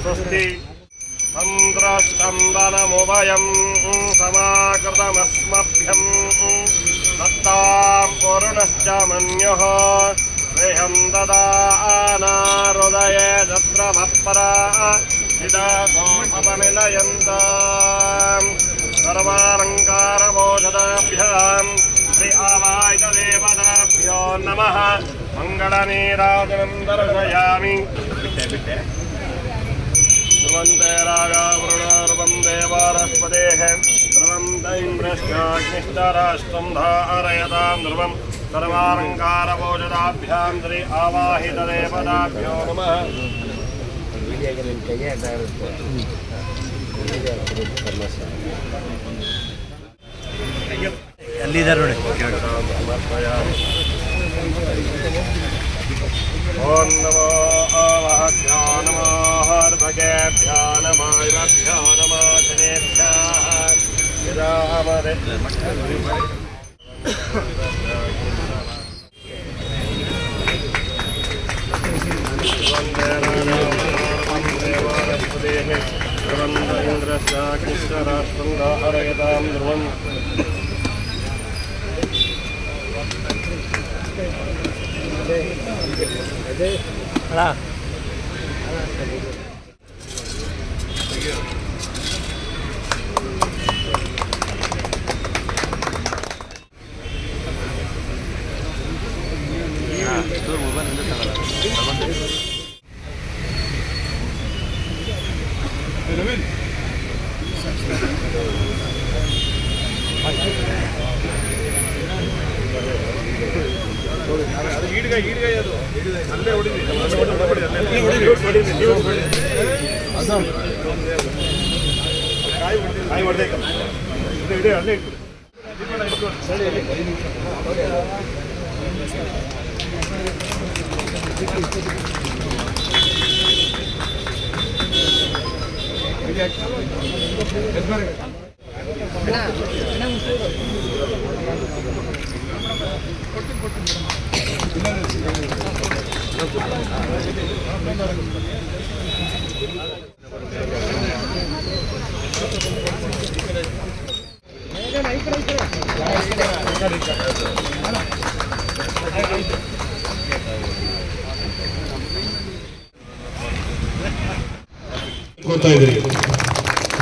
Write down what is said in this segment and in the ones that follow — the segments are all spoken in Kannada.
स्वस्ति संद्रष्टंदनमुभयं समाकृतमस्मभ्यं दत्तां पूर्णश्च मन्युः देहं ददानाहृदये जत्रमत्परा हिदासोपनिलयन्तां सर्वालङ्कारभूषदाभ्यां श्री आवाहितदेवताभ्यो नमः मंगलनीराजनं दर्शयामि ध्रुवन्ते रागावरुणार्वं देवारस्पतेः ध्रुवं दैन्द्रश्चाग्निष्टराष्ट्रं धारयतां ध्रुवं सर्वालङ्कारभूषदाभ्यां श्री आवाहितदेवताभ्यो नमः ओम नमो अवहभ्यो नमो हर्भगेभ्यो नमो इवभ्यो नमो शनेभ्यः विरामदे इंद्रश्चाग्निश्चराष्ट्रं धारयतां ध्रुवं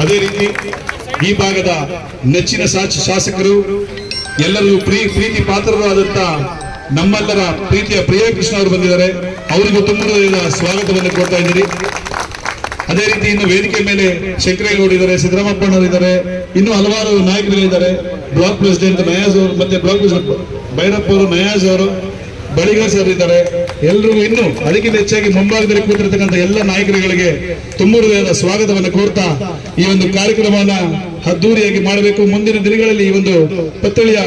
ಅದೇ ರೀತಿ ಈ ಭಾಗದ ನೆಚ್ಚಿನ ಶಾಸಕರು ಎಲ್ಲರಿಗೂ ಪ್ರೀತಿ ಪಾತ್ರರಾದಂತ ನಮ್ಮೆಲ್ಲರ ಪ್ರೀತಿಯ ಪ್ರಿಯಕೃಷ್ಣ ಅವರು ಬಂದಿದ್ದಾರೆ. ಅವರಿಗೂ ತುಂಬ ಸ್ವಾಗತವನ್ನು ಕೊಡ್ತಾ ಇದ್ದೀರಿ. ಅದೇ ರೀತಿ ಇನ್ನು ವೇದಿಕೆ ಮೇಲೆ ಶಂಕರೇಗೌಡ ಇದ್ದಾರೆ, ಸಿದ್ದರಾಮಪ್ಪನವರು ಇದ್ದಾರೆ, ಇನ್ನು ಹಲವಾರು ನಾಯಕರುಗಳಿದ್ದಾರೆ. ಬ್ಲಾಕ್ ಪ್ರೆಸಿಡೆಂಟ್ ನಯಾಜ್ ಅವರು, ಮತ್ತೆ ಬ್ಲಾಕ್ ಪ್ರೆಸಿಡೆಂಟ್ ಭೈರಪ್ಪ ಅವರು, ನಯಾಜ್ ಅವರು, ಬಳಿಗ ಸರ್ ಇದ್ದಾರೆ. ಎಲ್ಲರಿಗೂ ಇನ್ನು ಅದಕ್ಕಿಂತ ಹೆಚ್ಚಾಗಿ ಮುಂಭಾಗದಲ್ಲಿ ಕೂತಿರತಕ್ಕಂಥ ಎಲ್ಲ ನಾಯಕರುಗಳಿಗೆ ತುಂಬ ಹೃದಯದ ಸ್ವಾಗತವನ್ನು ಕೋರ್ತಾ ಈ ಒಂದು ಕಾರ್ಯಕ್ರಮವನ್ನ ಅದ್ದೂರಿಯಾಗಿ ಮಾಡಬೇಕು. ಮುಂದಿನ ದಿನಗಳಲ್ಲಿ ಈ ಒಂದು ಪತ್ತಳಿಯ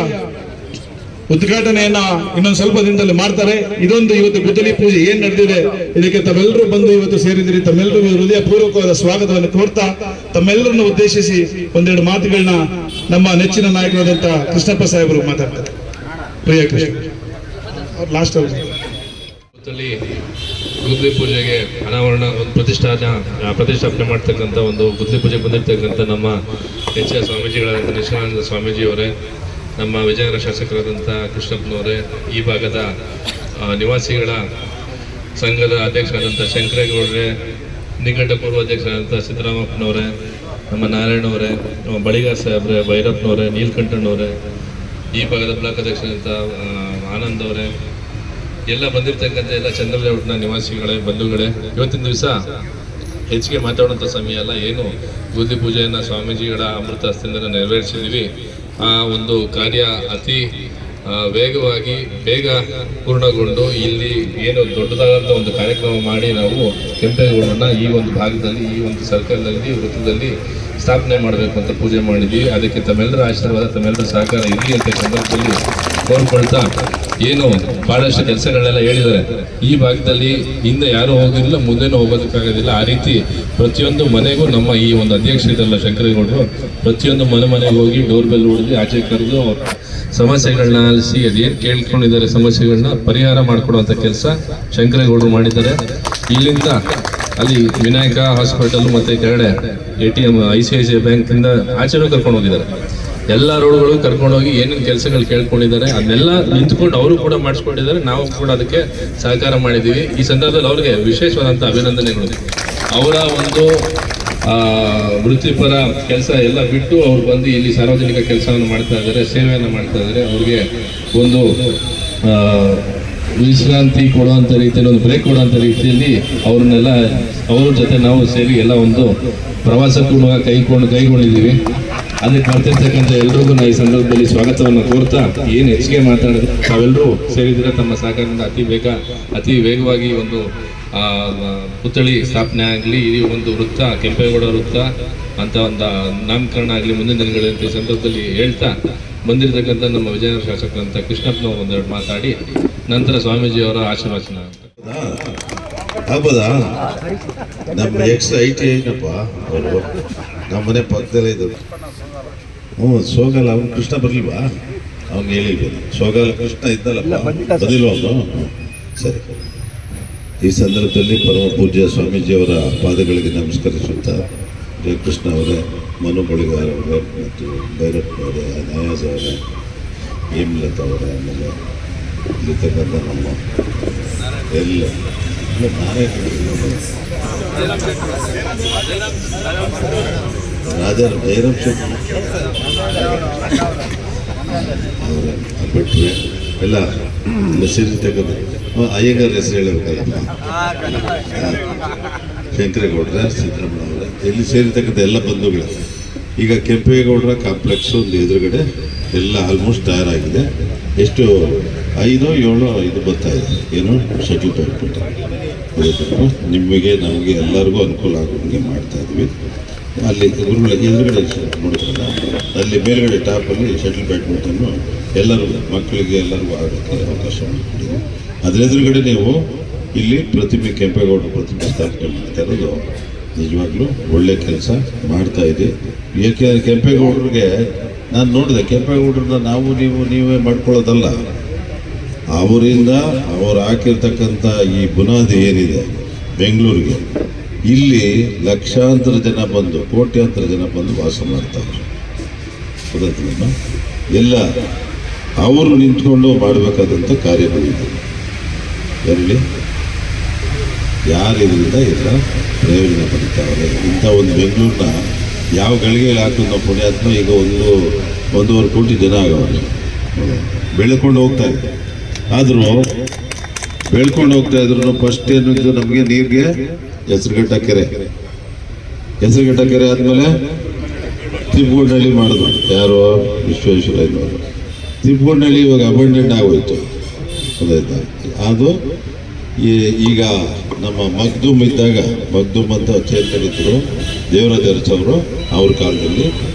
ಉದ್ಘಾಟನೆಯನ್ನ ಇನ್ನೊಂದು ಸ್ವಲ್ಪ ದಿನದಲ್ಲಿ ಮಾಡ್ತಾರೆ. ಇದೊಂದು ಇವತ್ತು ಗುದ್ದಲಿ ಪೂಜೆ ಏನ್ ನಡೆದಿದೆ ಇದಕ್ಕೆ ತಾವೆಲ್ಲರೂ ಬಂದು ಇವತ್ತು ಸೇರಿದಿರಿ. ತಮ್ಮೆಲ್ಲರಿಗೂ ಹೃದಯ ಪೂರ್ವಕವಾದ ಸ್ವಾಗತವನ್ನು ಕೋರ್ತಾ ತಮ್ಮೆಲ್ಲರನ್ನು ಉದ್ದೇಶಿಸಿ ಒಂದೆರಡು ಮಾತುಗಳನ್ನ ನಮ್ಮ ನೆಚ್ಚಿನ ನಾಯಕರಾದಂತ ಕೃಷ್ಣಪ್ಪ ಸಾಹೇಬರು ಮಾತಾಡ್ತಾರೆ. ಪ್ರಿಯ ಕೃಷ್ಣ ಲಾಸ್ಟ್ ಗುದ್ದಲಿ ಪೂಜೆಗೆ ಅನಾವರಣ ಒಂದು ಪ್ರತಿಷ್ಠಾಪನೆ ಮಾಡ್ತಕ್ಕಂಥ ಒಂದು ಗುದ್ದಲಿ ಪೂಜೆಗೆ ಬಂದಿರತಕ್ಕಂಥ ನಮ್ಮ ನೆಚ್ಚಿನ ಸ್ವಾಮೀಜಿಗಳಾದಂಥ ನಿಶಾನಂದ ಸ್ವಾಮೀಜಿಯವರೇ, ನಮ್ಮ ವಿಜಯನಗರ ಶಾಸಕರಾದಂಥ ಕೃಷ್ಣಪ್ಪನವರೇ, ಈ ಭಾಗದ ನಿವಾಸಿಗಳ ಸಂಘದ ಅಧ್ಯಕ್ಷರಾದಂಥ ಶಂಕರೇಗೌಡರೇ, ನಿಕಟ ಪೂರ್ವ ಅಧ್ಯಕ್ಷರಾದಂಥ ಸಿದ್ದರಾಮಪ್ಪನವರೇ, ನಮ್ಮ ನಾರಾಯಣವರೇ, ನಮ್ಮ ಬಳಿಗ ಸಾಹೇಬ್ರೆ, ಭೈರಪ್ಪನವರೇ, ನೀಲಕಂಠಣ್ಣವರೇ, ಈ ಭಾಗದ ಬ್ಲಾಕ್ ಅಧ್ಯಕ್ಷರಾದಂಥ ಆನಂದ್ ಅವರೇ, ಎಲ್ಲ ಬಂದಿರತಕ್ಕಂಥ ಎಲ್ಲ ಚಂದ್ರಲೇಔಟ್ನ ನಿವಾಸಿಗಳೇ, ಬಂಧುಗಳೇ, ಇವತ್ತಿನ ದಿವಸ ಹೆಚ್ಚಿಗೆ ಮಾತಾಡುವಂಥ ಸಮಯ ಅಲ್ಲ. ಏನು ಗುದ್ದಲಿ ಪೂಜೆಯನ್ನು ಸ್ವಾಮೀಜಿಗಳ ಅಮೃತ ಹಸ್ತದಿಂದ ನೆರವೇರಿಸಿದ್ದೀವಿ. ಆ ಒಂದು ಕಾರ್ಯ ಅತಿ ವೇಗವಾಗಿ ಬೇಗ ಪೂರ್ಣಗೊಂಡು ಇಲ್ಲಿ ಏನು ದೊಡ್ಡದಾದಂಥ ಒಂದು ಕಾರ್ಯಕ್ರಮ ಮಾಡಿ ನಾವು ಕೆಂಪೇಗೌಡರನ್ನ ಈ ಒಂದು ಭಾಗದಲ್ಲಿ ಈ ಒಂದು ಸರ್ಕಲ್ನಲ್ಲಿ ವೃತ್ತದಲ್ಲಿ ಸ್ಥಾಪನೆ ಮಾಡಬೇಕು ಅಂತ ಪೂಜೆ ಮಾಡಿದ್ದೀವಿ. ಅದಕ್ಕೆ ತಮ್ಮೆಲ್ಲರ ಆಶೀರ್ವಾದ ತಮ್ಮೆಲ್ಲರ ಸಹಕಾರ ಇರಲಿ ಅಂತ ಸಂದರ್ಭದಲ್ಲಿ ಕೋರ್ಕೊಳ್ತಾ, ಏನು ಬಹಳಷ್ಟು ಕೆಲಸಗಳನ್ನೆಲ್ಲ ಹೇಳಿದ್ದಾರೆ. ಈ ಭಾಗದಲ್ಲಿ ಹಿಂದೆ ಯಾರು ಹೋಗಿರಲಿಲ್ಲ, ಮುಂದೆನೂ ಹೋಗೋದಕ್ಕಾಗೋದಿಲ್ಲ. ಆ ರೀತಿ ಪ್ರತಿಯೊಂದು ಮನೆಗೂ ನಮ್ಮ ಈ ಒಂದು ಅಧ್ಯಕ್ಷರಿದ್ದಲ್ಲ ಶಂಕರೇಗೌಡರು, ಪ್ರತಿಯೊಂದು ಮನೆಗೆ ಹೋಗಿ ಡೋರ್ ಬೆಲ್ ಹೊಡೆದು ಆಚೆ ಕರೆದು ಸಮಸ್ಯೆಗಳನ್ನ ಆಲಿಸಿ ಅದೇನು ಕೇಳ್ಕೊಂಡಿದ್ದಾರೆ ಸಮಸ್ಯೆಗಳನ್ನ ಪರಿಹಾರ ಮಾಡಿಕೊಡುವಂಥ ಕೆಲಸ ಶಂಕರೇಗೌಡರು ಮಾಡಿದ್ದಾರೆ. ಇಲ್ಲಿಂದ ಅಲ್ಲಿ ವಿನಾಯಕ ಹಾಸ್ಪಿಟಲ್ ಮತ್ತು ಕೆಳಗಡೆ ATM ICICI ಬ್ಯಾಂಕಿಂದ ಆಚೆನೂ ಕರ್ಕೊಂಡು ಹೋಗಿದ್ದಾರೆ. ಎಲ್ಲ ರೋಡ್ಗಳು ಕರ್ಕೊಂಡೋಗಿ ಏನೇನು ಕೆಲಸಗಳು ಕೇಳ್ಕೊಂಡಿದ್ದಾರೆ ಅದನ್ನೆಲ್ಲ ನಿಂತ್ಕೊಂಡು ಅವರು ಕೂಡ ಮಾಡಿಸ್ಕೊಂಡಿದ್ದಾರೆ. ನಾವು ಕೂಡ ಅದಕ್ಕೆ ಸಹಕಾರ ಮಾಡಿದ್ದೀವಿ. ಈ ಸಂದರ್ಭದಲ್ಲಿ ಅವ್ರಿಗೆ ವಿಶೇಷವಾದಂಥ ಅಭಿನಂದನೆಗಳು. ಅವರ ಒಂದು ವೃತ್ತಿಪರ ಕೆಲಸ ಎಲ್ಲ ಬಿಟ್ಟು ಅವ್ರು ಬಂದು ಇಲ್ಲಿ ಸಾರ್ವಜನಿಕ ಕೆಲಸವನ್ನು ಮಾಡ್ತಾ ಇದ್ದಾರೆ, ಸೇವೆಯನ್ನು ಮಾಡ್ತಾ ಇದ್ದಾರೆ. ಅವ್ರಿಗೆ ಒಂದು ವಿಶ್ರಾಂತಿ ಕೊಡುವಂಥ ರೀತಿಯಲ್ಲಿ, ಒಂದು ಬ್ರೇಕ್ ಕೊಡುವಂಥ ರೀತಿಯಲ್ಲಿ ಅವ್ರನ್ನೆಲ್ಲ ಅವ್ರ ಜೊತೆ ನಾವು ಸೇರಿ ಎಲ್ಲ ಒಂದು ಪ್ರವಾಸಕ್ಕೂ ಕೈಗೊಂಡಿದ್ದೀವಿ. ಅದಕ್ಕೆ ಬರ್ತಿರ್ತಕ್ಕಂಥ ಎಲ್ರಿಗೂ ನಾವು ಈ ಸಂದರ್ಭದಲ್ಲಿ ಸ್ವಾಗತವನ್ನು ಕೋರ್ತಾ, ಏನು ಹೆಚ್ಚಿಗೆ ಮಾತಾಡಿದ್ರು ತಾವೆಲ್ಲರೂ ಸೇರಿದರೆ ತಮ್ಮ ಸಹಕಾರದಿಂದ ಅತಿ ವೇಗವಾಗಿ ಒಂದು ಪುತ್ಥಳಿ ಸ್ಥಾಪನೆ ಆಗಲಿ, ಈ ಒಂದು ವೃತ್ತ ಕೆಂಪೇಗೌಡ ವೃತ್ತ ಅಂತ ಒಂದು ನಾಮಕರಣ ಆಗಲಿ ಮುಂದಿನ ದಿನಗಳಲ್ಲಿ ಈ ಸಂದರ್ಭದಲ್ಲಿ ಹೇಳ್ತಾ, ಬಂದಿರತಕ್ಕಂಥ ನಮ್ಮ ವಿಜಯನಗರ ಶಾಸಕರಂತ ಕೃಷ್ಣಪ್ಪನವರು ಒಂದೆರಡು ಮಾತಾಡಿ ನಂತರ ಸ್ವಾಮೀಜಿಯವರ ಆಶೀರ್ವಚನ ಆಗ್ಬೋದಾ? ನಮ್ಮ IT ಐನಪ್ಪ ಅವರು ನಮ್ಮ ಮನೆ ಪಕ್ಕದಲ್ಲೇ ಇದ್ದು. ಸೋಗಲ್ಲ ಅವ್ನು ಕೃಷ್ಣ ಬರಲಿಲ್ವಾ? ಅವ್ನು ಹೇಳಿರ್ಬೋದು. ಸೋಗಲ್ಲ ಕೃಷ್ಣ ಇದ್ದಲ್ಲಪ್ಪ, ಬದಿಲ್ವ ಅವನು? ಸರಿ. ಈ ಸಂದರ್ಭದಲ್ಲಿ ಪರಮ ಪೂಜ್ಯ ಸ್ವಾಮೀಜಿಯವರ ಪಾದಗಳಿಗೆ ನಮಸ್ಕರಿಸುತ್ತಾ, ಜಯಕೃಷ್ಣ ಅವರೇ, ಮನು ಬಳಿಗಾರ್ ಅವರೇ, ಮತ್ತು ಭೈರಪ್ಪ ಅವರೇ, ನಯಾಜ್ ಅವರೇ, ಹೇಮಲತಾ ಅವರೇ, ಆಮೇಲೆ ಇಲ್ಲಿರ್ತಕ್ಕಂಥ ನಮ್ಮ ಎಲ್ಲ ರಾಜರ ಭೈರವ್ ಅವರೇ ಭಟ್ರೆ ಎಲ್ಲ ಸೇರಿರ್ತಕ್ಕಂಥ ಅಯ್ಯಂಗಾರ್ ಹೆಸರು ಹೇಳಬೇಕಲ್ಲಪ್ಪ, ಶಂಕರೇಗೌಡ್ರ, ಸಿದ್ದರಾಮಯ್ಯ ಅವರೇ, ಇಲ್ಲಿ ಸೇರಿರ್ತಕ್ಕಂಥ ಎಲ್ಲ ಬಂಧುಗಳು. ಈಗ ಕೆಂಪೇಗೌಡರ ಕಾಂಪ್ಲೆಕ್ಸ್ ಒಂದು ಎದುರುಗಡೆ ಎಲ್ಲ ಆಲ್ಮೋಸ್ಟ್ ತಯಾರಾಗಿದೆ. ಎಷ್ಟು 5-7 ಇದು ಬರ್ತಾ ಇದೆ, ಏನು ಶಟಲ್ ಬ್ಯಾಡ್ಮಿಂಟನ್. ನಿಮಗೆ ನಮಗೆ ಎಲ್ಲರಿಗೂ ಅನುಕೂಲ ಆಗೋಂಗೆ ಮಾಡ್ತಾ ಇದ್ವಿ. ಅಲ್ಲಿ ಗುರುಗಳ ಎದುರುಗಡೆ ನೋಡಿದ್ರಲ್ಲ, ಅಲ್ಲಿ ಮೇಲ್ಗಡೆ ಟಾಪಲ್ಲಿ ಶಟಲ್ ಬ್ಯಾಡ್ಮಿಂಟನ್ನು ಎಲ್ಲರೂ ಮಕ್ಕಳಿಗೆ ಎಲ್ಲರಿಗೂ ಆಗೋಕ್ಕೆ ಅವಕಾಶ ಮಾಡಿಕೊಟ್ಟಿದ್ವಿ. ಅದ್ರ ಎದುರುಗಡೆ ನೀವು ಇಲ್ಲಿ ಪ್ರತಿಮೆ, ಕೆಂಪೇಗೌಡರ ಪ್ರತಿಮೆ ಸ್ಥಾಪನೆ ಮಾಡ್ತಾ ಇರೋದು ನಿಜವಾಗ್ಲೂ ಒಳ್ಳೆ ಕೆಲಸ ಮಾಡ್ತಾ ಇದೆ. ಏಕೆಂದರೆ ಕೆಂಪೇಗೌಡರಿಗೆ ನಾನು ನೋಡಿದೆ, ಕೆಂಪೇಗೌಡರನ್ನ ನೀವೇ ಮಾಡ್ಕೊಳ್ಳೋದಲ್ಲ, ಅವರಿಂದ ಅವ್ರು ಹಾಕಿರ್ತಕ್ಕಂಥ ಈ ಬುನಾದಿ ಏನಿದೆ ಬೆಂಗಳೂರಿಗೆ, ಇಲ್ಲಿ ಲಕ್ಷಾಂತರ ಜನ ಬಂದು, ಕೋಟ್ಯಾಂತರ ಜನ ಬಂದು ವಾಸ ಮಾಡ್ತಾರೆ. ಗೊತ್ತಾಯ್ತಲ್ಲ? ಎಲ್ಲ ಅವರು ನಿಂತ್ಕೊಂಡು ಮಾಡಬೇಕಾದಂಥ ಕಾರ್ಯಗಳಿದೆ. ಯಾರಲ್ಲಿ ಯಾರು ಇದರಿಂದ ಎಲ್ಲ ಪ್ರಯೋಜನ ಪಡಿತಾವ್ರೆ. ಇಂಥ ಒಂದು ಬೆಂಗಳೂರನ್ನ ಯಾವ ಗಳಿಗೆಯಲ್ಲಿ ಹಾಕಿದ ನಾವು ಪುಣ್ಯಾತ್ಮ ಈಗ 1.5 ಕೋಟಿ ಜನ ಆಗವ್ರೆ. ಬೆಳ್ಕೊಂಡು ಹೋಗ್ತಾ ಇದೆ. ಆದರೂ ಬೆಳ್ಕೊಂಡು ಹೋಗ್ತಾ ಇದ್ರು ಫಸ್ಟ್ ಏನಿದ್ದು ನಮಗೆ ನೀರಿಗೆ ಹೆಸರುಘಟ್ಟ ಕೆರೆ ಆದಮೇಲೆ ತಿಪ್ಪಗೊಂಡಳ್ಳಿ ಮಾಡಿದ್ರು. ಯಾರು? ವಿಶ್ವೇಶ್ವರಯ್ಯನವರು. ತಿಪ್ಪಗೊಂಡಳ್ಳಿ ಇವಾಗ ಅಬಂಡೆಂಟ್ ಆಗೋಯ್ತು. ಗೊತ್ತಾಯ್ತಾ? ಅದು ಈಗ ನಮ್ಮ ಮಗ್ದುಮ್ ಇದ್ದಾಗ, ಮಗ್ದುಮ್ ಅಂತ ಚೇತರಿದ್ರು ದೇವರಾಜ ಅರಸವರು, ಅವ್ರ ಕಾಲದಲ್ಲಿ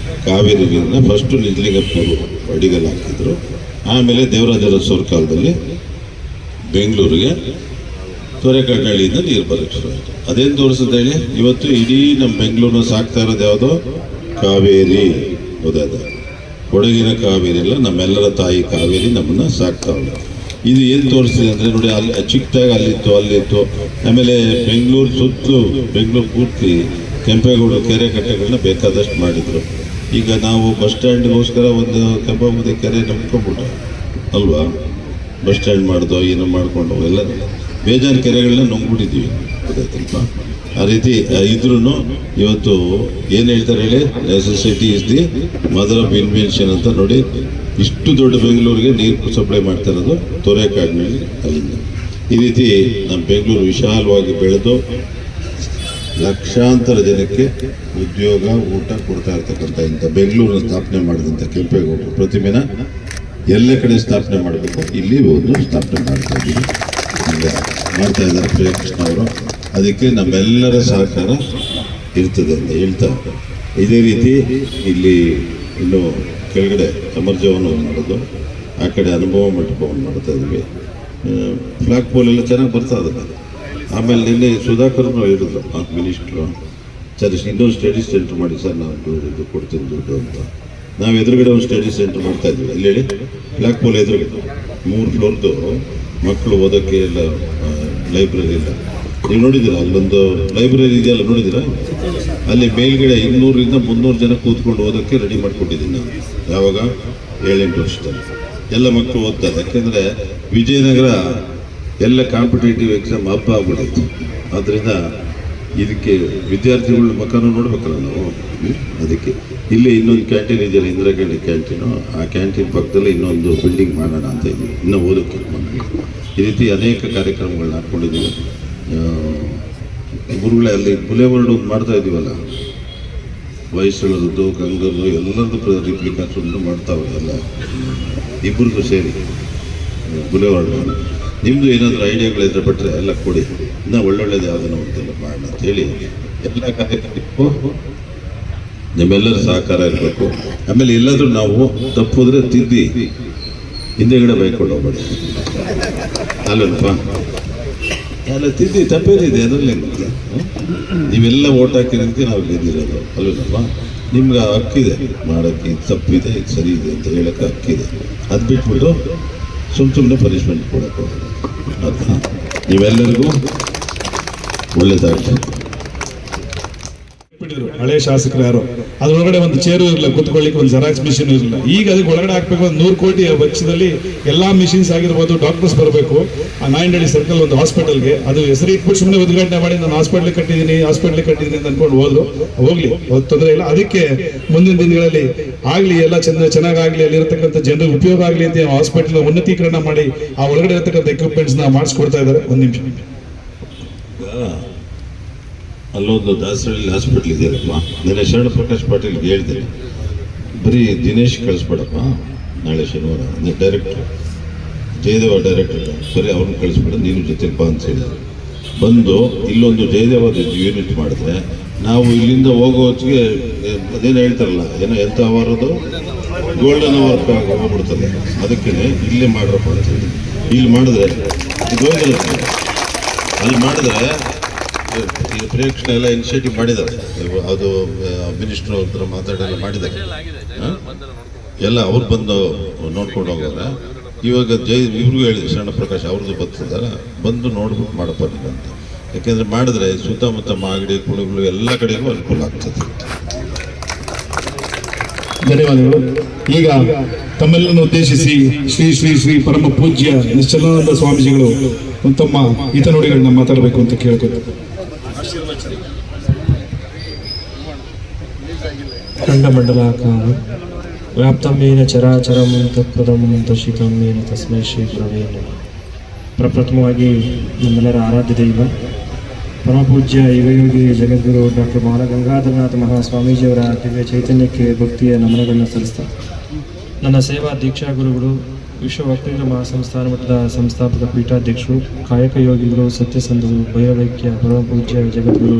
ಕಾವೇರಿ ನೀರನ್ನ ಫಸ್ಟು ನಿಜಲಿಂಗಪ್ಪನವರು ಅಡಿಗಲ್ಲಿ ಹಾಕಿದ್ರು. ಆಮೇಲೆ ದೇವರಾಜ ಅರಸವ್ರ ಕಾಲದಲ್ಲಿ ಬೆಂಗಳೂರಿಗೆ ತೊರೆಕಡ್ನಳ್ಳಿಯಿಂದ ನೀರು ಬರೋಕ್ಕೆ ಶುರು ಆಯಿತು. ಅದೇನು ತೋರಿಸುತ್ತೆ ಹೇಳಿ? ಇವತ್ತು ಇಡೀ ನಮ್ಮ ಬೆಂಗಳೂರನ್ನ ಸಾಕ್ತಾ ಇರೋದು ಯಾವುದೋ ಕಾವೇರಿ. ಹೌದಾದ ಕೊಡಗಿನ ಕಾವೇರಿ ಎಲ್ಲ ನಮ್ಮೆಲ್ಲರ ತಾಯಿ ಕಾವೇರಿ ನಮ್ಮನ್ನು ಸಾಕ್ತಾವಳೆ. ಇದು ಏನು ತೋರಿಸ್ತಿದೆ ಅಂದರೆ ನೋಡಿ, ಅಲ್ಲಿ ಚಿಕ್ಕದಾಗ ಅಲ್ಲಿತ್ತು. ಆಮೇಲೆ ಬೆಂಗಳೂರು ಸುತ್ತಲೂ, ಬೆಂಗಳೂರು ಪೂರ್ತಿ ಕೆಂಪೇಗೌಡ ಕೆರೆ ಕಟ್ಟೆಗಳನ್ನ ಬೇಕಾದಷ್ಟು ಮಾಡಿದರು. ಈಗ ನಾವು ಬಸ್ ಸ್ಟ್ಯಾಂಡ್ಗೋಸ್ಕರ ಒಂದು ಕೆಂಪಾಬುದಿ ಕೆರೆ ನಂಬ್ಕೊಂಡ್ಬಿಟ್ಟು ಅಲ್ವಾ, ಬಸ್ ಸ್ಟ್ಯಾಂಡ್ ಮಾಡ್ದೋ ಏನೋ ಮಾಡಿಕೊಂಡು ಎಲ್ಲ ಬೇಜಾರು ಕೆರೆಗಳನ್ನ ನುಂಗ್ಬಿಟ್ಟಿದ್ದೀವಿ. ಗೊತ್ತಾಯ್ತಲ್ಪ? ಆ ರೀತಿ ಇದ್ರೂ ಇವತ್ತು ಏನು ಹೇಳ್ತಾರೆ ಹೇಳಿ, necessity is the mother of invention ಅಂತ. ನೋಡಿ, ಇಷ್ಟು ದೊಡ್ಡ ಬೆಂಗಳೂರಿಗೆ ನೀರು ಸಪ್ಲೈ ಮಾಡ್ತಾ ಇರೋದು ತೊರೆಕಾಡಿನಲ್ಲಿ ಅಲ್ಲಿಂದ. ಈ ರೀತಿ ನಮ್ಮ ಬೆಂಗಳೂರು ವಿಶಾಲವಾಗಿ ಬೆಳೆದು ಲಕ್ಷಾಂತರ ಜನಕ್ಕೆ ಉದ್ಯೋಗ, ಊಟ ಕೊಡ್ತಾ ಇರ್ತಕ್ಕಂಥ ಇಂಥ ಬೆಂಗಳೂರನ್ನ ಸ್ಥಾಪನೆ ಮಾಡಿದಂಥ ಕೆಂಪೇಗೌಡರ ಪ್ರತಿಮೆನ ಎಲ್ಲ ಕಡೆ ಸ್ಥಾಪನೆ ಮಾಡಬೇಕು, ಇಲ್ಲಿ ಒಂದು ಸ್ಥಾಪನೆ ಮಾಡ್ತಾ ಇದ್ದೀವಿ. ಈಗ ಮಾಡ್ತಾ ಇದ್ದಾರೆ ಪ್ರಿಯಕೃಷ್ಣ ಅವರು. ಅದಕ್ಕೆ ನಮ್ಮೆಲ್ಲರ ಸಹಕಾರ ಇರ್ತದೆ ಅಂತ ಹೇಳ್ತಾ, ಇದೇ ರೀತಿ ಇಲ್ಲಿ ಇನ್ನು ಕೆಳಗಡೆ ಅಮರ್ಜವನ್ನು ಮಾಡೋದು, ಆ ಕಡೆ ಅನುಭವ ಮಂಟಪವನ್ನು ಮಾಡ್ತಾ ಇದ್ವಿ. ಫ್ಲಾಗ್ ಪೋಲ್ ಎಲ್ಲ ಚೆನ್ನಾಗಿ ಬರ್ತಾ ಇದೆ. ಆಮೇಲೆ ನಿನ್ನೆ ಸುಧಾಕರ್ನು ಹೇಳಿದ್ರು ಮಿನಿಸ್ಟ್ರು, ಸರ್ ಇನ್ನೊಂದು ಸ್ಟಡಿ ಸೆಂಟರ್ ಮಾಡಿ ಸರ್, ನಾವು ಇದು ಕೊಡ್ತೀನಿ ದುಡ್ಡು ಅಂತ. ನಾವು ಎದುರುಗಡೆ ಒಂದು ಸ್ಟಡಿ ಸೆಂಟರ್ ಮಾಡ್ತಾ ಇದ್ವಿ. ಅಲ್ಲಿ ಹೇಳಿ ಫ್ಲಾಗ್ ಪೋಲ್ ಎದುರುಗಡೆ 3 ಫ್ಲೋರ್ದು ಮಕ್ಕಳು ಓದೋಕ್ಕೆ ಎಲ್ಲ ಲೈಬ್ರರಿ ಇಲ್ಲ. ನೀವು ನೋಡಿದ್ದೀರಾ? ಅಲ್ಲೊಂದು ಲೈಬ್ರರಿ ಇದೆಯಲ್ಲ, ನೋಡಿದ್ದೀರಾ? ಅಲ್ಲಿ ಮೇಲ್ಗಡೆ 200ರಿಂದ 300 ಜನ ಕೂತ್ಕೊಂಡು ಓದೋಕ್ಕೆ ರೆಡಿ ಮಾಡಿಕೊಟ್ಟಿದ್ದೀನಿ ನಾನು. ಯಾವಾಗ 7-8 ವರ್ಷದಲ್ಲಿ ಎಲ್ಲ ಮಕ್ಕಳು ಓದ್ತಾರೆ. ಯಾಕೆಂದರೆ ವಿಜಯನಗರ ಎಲ್ಲ ಕಾಂಪಿಟೇಟಿವ್ ಎಕ್ಸಾಮ್ ಹಬ್ಬ ಆಗ್ಬಿಟ್ಟಿತ್ತು. ಆದ್ದರಿಂದ ಇದಕ್ಕೆ ವಿದ್ಯಾರ್ಥಿಗಳ ಮಕ್ಕಳನ್ನು ನೋಡ್ಬೇಕಲ್ಲ ನಾವು. ಅದಕ್ಕೆ ಇಲ್ಲಿ ಇನ್ನೊಂದು ಕ್ಯಾಂಟೀನ್ ಇದೆಯಲ್ಲ, ಇಂದಿರಾ ಗಾಂಧಿ ಕ್ಯಾಂಟೀನು, ಆ ಕ್ಯಾಂಟೀನ್ ಪಕ್ಕದಲ್ಲಿ ಇನ್ನೊಂದು ಬಿಲ್ಡಿಂಗ್ ಮಾಡೋಣ ಅಂತ ಇದ್ದೀವಿ, ಇನ್ನೂ ಓದೋಕ್ಕೆ ಮಕ್ಕಳಿಗೆ. ಈ ರೀತಿ ಅನೇಕ ಕಾರ್ಯಕ್ರಮಗಳನ್ನ ಹಾಕ್ಕೊಂಡಿದ್ದೀವಿ. ಗುರುಗಳೇ ಅಲ್ಲಿ ಬುಲೆವರ್ಡ್ ಒಂದು ಮಾಡ್ತಾ ಇದ್ದೀವಲ್ಲ, ವಯಸ್ಸುಗಳದ್ದು ಗಂಗರದು ಎಲ್ಲರದ್ದು ರಿಪ್ಲಿಕಾಸ್ ಒಂದು ಮಾಡ್ತಾವೆ ಎಲ್ಲ, ಇಬ್ಬರದ್ದು ಸೇರಿ ಬುಲೆವರ್ಡ್. ನಿಮ್ಮದು ಏನಾದರೂ ಐಡಿಯಾಗಳಿದ್ರೆ ಬಿಟ್ಟರೆ ಎಲ್ಲ ಕೊಡಿ, ಇನ್ನೂ ಒಳ್ಳೊಳ್ಳೇದು ಯಾವುದನ್ನು ಅಂತೆಲ್ಲ ಮಾಡೋಣ ಅಂತೇಳಿ ಎಲ್ಲ ಕಾರ್ಯಕ್ರಮಕ್ಕೂ ನಿಮ್ಮೆಲ್ಲರ ಸಹಕಾರ ಇರಬೇಕು. ಆಮೇಲೆ ಎಲ್ಲಾದರೂ ನಾವು ತಪ್ಪೋದ್ರೆ ತಿದ್ದಿ ಹಿಂದೆಗಡೆ ಬೈಕೊಂಡು ಹೋಗ್ಬೇಡಿ, ಅಲ್ಲಪ್ಪ ಎಲ್ಲ ತಿದ್ದಿ ತಪ್ಪೇನಿದೆ ಅದರಲ್ಲೇ. ನೀವೆಲ್ಲ ಓಟ್ ಹಾಕಿರೋದಕ್ಕೆ ನಾವು ಗೆದ್ದಿರೋದು ಅಲ್ಲಪ್ಪ. ನಿಮ್ಗೆ ಹಕ್ಕಿದೆ ಮಾಡೋಕ್ಕೆ, ಇದು ತಪ್ಪಿದೆ ಇದು ಸರಿ ಇದೆ ಅಂತ ಹೇಳೋಕ್ಕೆ ಹಕ್ಕಿದೆ. ಅದು ಬಿಟ್ಬಿಟ್ಟು ಸುಮ್ಮನೆ ಪನಿಷ್ಮೆಂಟ್ ಕೊಡೋಕ್ಕೆ ಅದು ನೀವೆಲ್ಲರಿಗೂ ಒಳ್ಳೆಯದಾಗ್ತದೆ. ಹಳೆ ಶಾಸಕರು ಯಾರು ಅದ್ರೊಳಗಡೆ ಒಂದು ಚೇರು ಇರಲಿಲ್ಲ, ಕುತ್ಕೊಳ್ಳಿಕ್ಕೆ ಒಂದು ಜೆರಾಕ್ಸ್ ಮಿಷಿನ್ ಇರಲಿಲ್ಲ. ಈಗ ಅದಕ್ಕೆ ಒಳಗಡೆ ಹಾಕ್ಬೇಕು, ಒಂದು 100 ಕೋಟಿ ವೆಚ್ಚದಲ್ಲಿ ಎಲ್ಲಾ ಮಿಷಿನ್ಸ್ ಆಗಿರ್ಬೋದು, ಡಾಕ್ಟರ್ಸ್ ಬರಬೇಕು. ಆ ನಾಯಂಡಹಳ್ಳಿ ಸರ್ಕಲ್ ಒಂದು ಹಾಸ್ಪಿಟಲ್ಗೆ ಅದು ಹೆಸರು ಇಟ್ಬಿಟ್ಟು ಸುಮ್ಮನೆ ಉದ್ಘಾಟನೆ ಮಾಡಿ ನಾನು ಹಾಸ್ಪಿಟ್ಲ್ ಕಟ್ಟಿದ್ದೀನಿ ಅಂತ ಅನ್ಕೊಂಡು ಹೋಗ್ಲಿ, ತೊಂದರೆ ಇಲ್ಲ. ಅದಕ್ಕೆ ಮುಂದಿನ ದಿನಗಳಲ್ಲಿ ಆಗ್ಲಿ, ಎಲ್ಲ ಚೆನ್ನಾಗಾಗ್ಲಿ, ಅಲ್ಲಿರತಕ್ಕಂಥ ಜನರಿಗೆ ಉಪಯೋಗ ಆಗಲಿ ಅಂತ ಹಾಸ್ಪಿಟಲ್ ಉನ್ನತೀಕರಣ ಮಾಡಿ ಆ ಒಳಗಡೆ ಇರತಕ್ಕಂಥ ಎಕ್ವಿಪ್ಮೆಂಟ್ಸ್ ನ ಮಾಡಿಸ್ಕೊಡ್ತಾ ಇದ್ದಾರೆ. ಒಂದು ನಿಮಿಷ, ಅಲ್ಲೊಂದು ದಾಸರಳ್ಳಿ ಹಾಸ್ಪಿಟ್ಲ್ ಇದೆಯಲ್ಲಪ್ಪ, ನೆನ್ನೆ ಶರಣ ಪ್ರಕಾಶ್ ಪಾಟೀಲ್ಗೆ ಹೇಳ್ತೇನೆ, ಬರೀ ದಿನೇಶ್ ಕಳಿಸ್ಬೇಡಪ್ಪ, ನಾಳೆ ಶನಿವಾರ ಡೈರೆಕ್ಟ್ರು ಜಯದೇವ ಡೈರೆಕ್ಟರ್, ಬರೀ ಅವ್ರನ್ನ ಕಳಿಸ್ಬೇಡ, ನೀನು ಜೊತೆಗೆ ಬಾ ಅಂತ ಹೇಳಿದ್ರು. ಬಂದು ಇಲ್ಲೊಂದು ಜಯದೇವದ ಯೂನಿಟ್ ಮಾಡಿದ್ರೆ ನಾವು ಇಲ್ಲಿಂದ ಹೋಗೋ ಹೊತ್ತಿಗೆ ಅದೇನು ಹೇಳ್ತಾರಲ್ಲ, ಏನೋ ಎಂಥ ಅವರದು ಗೋಲ್ಡನ್ ಅವರ್ ಹೋಗ್ಬಿಡ್ತದೆ. ಅದಕ್ಕೆ ಇಲ್ಲೇ ಮಾಡ್ರಪ್ಪ ಅಂತ ಹೇಳಿ ಇಲ್ಲಿ ಮಾಡಿದ್ರೆ ಇದು ಅಲ್ಲಿ ಮಾಡಿದ್ರೆ ಈ ಪ್ರೇಕ್ಷಣೆ ಎಲ್ಲ ಇನಿಷಿಯೇಟಿವ್ ಮಾಡಿದ್ದಾರೆ. ಅದು ಮಿನಿಸ್ಟ್ರು ಹತ್ರ ಮಾತಾಡೆಲ್ಲ ಮಾಡಿದ್ದಾರೆ. ಎಲ್ಲ ಅವ್ರು ಬಂದು ನೋಡ್ಕೊಂಡು ಹೋಗೋರೆ. ಇವಾಗ ಇವ್ರಿಗೂ ಹೇಳಿದ್ರು, ಶರಣ ಪ್ರಕಾಶ್ ಅವ್ರದ್ದು ಬರ್ತಿದ್ದಾರೆ, ಬಂದು ನೋಡ್ಬಿಟ್ಟು ಮಾಡಪ್ಪ ನೀವು ಅಂತ. ಯಾಕೆಂದರೆ ಮಾಡಿದ್ರೆ ಸುತ್ತಮುತ್ತ ಮಾಗಡಿ ಕುಣಿಗಳು ಎಲ್ಲ ಕಡೆಗೂ ಅನುಕೂಲ ಆಗ್ತದೆ. ಧನ್ಯವಾದಗಳು. ಈಗ ತಮ್ಮೆಲ್ಲರನ್ನು ಉದ್ದೇಶಿಸಿ ಶ್ರೀ ಶ್ರೀ ಶ್ರೀ ಪರಮ ಪೂಜ್ಯ ನಿಶ್ಚಲಾನಂದ ಸ್ವಾಮೀಜಿಗಳು ತಮ್ಮ ಹಿತನುಡಿಗಳನ್ನ ಮಾತಾಡಬೇಕು ಅಂತ ಕೇಳ್ಕೊತಾರೆ. ಖಂಡಮಂಡಲಾಕಾರ ವ್ಯಾಪ್ತಮೇನ ಚರಾಚರಂ ತತ್ಪದಂ ದರ್ಶಿತಮೇನ ತಸ್ಮೈ ಶ್ರೀ ಗುರವೇ ನಮಃ. ಪ್ರಪ್ರಥಮವಾಗಿ ನಮ್ಮೆಲ್ಲರ ಆರಾಧ್ಯ ದೈವ ಪರಮಪೂಜ್ಯ ಯುಗಯೋಗಿ ಜಗದ್ಗುರು ಡಾಕ್ಟರ್ ಬಾಲಗಂಗಾಧರನಾಥ ಮಹಾಸ್ವಾಮೀಜಿಯವರ ದಿವ್ಯ ಚೈತನ್ಯಕ್ಕೆ ಭಕ್ತಿಯ ನಮನಗಳನ್ನು ಸಲ್ಲಿಸ್ತಾ, ನನ್ನ ಸೇವಾ ದೀಕ್ಷಾ ಗುರುಗಳು ವಿಶ್ವ ವಕ್ತೃ ಮಹಾಸಂಸ್ಥಾನ ಮಠದ ಸಂಸ್ಥಾಪಕ ಪೀಠಾಧ್ಯಕ್ಷರು, ಕಾಯಕ ಯೋಗಿಗಳು, ಸತ್ಯಸಂಧರು, ಭೈರವೈಕ್ಯ ಪರಮಪೂಜ್ಯ ಜಗದ್ಗುರು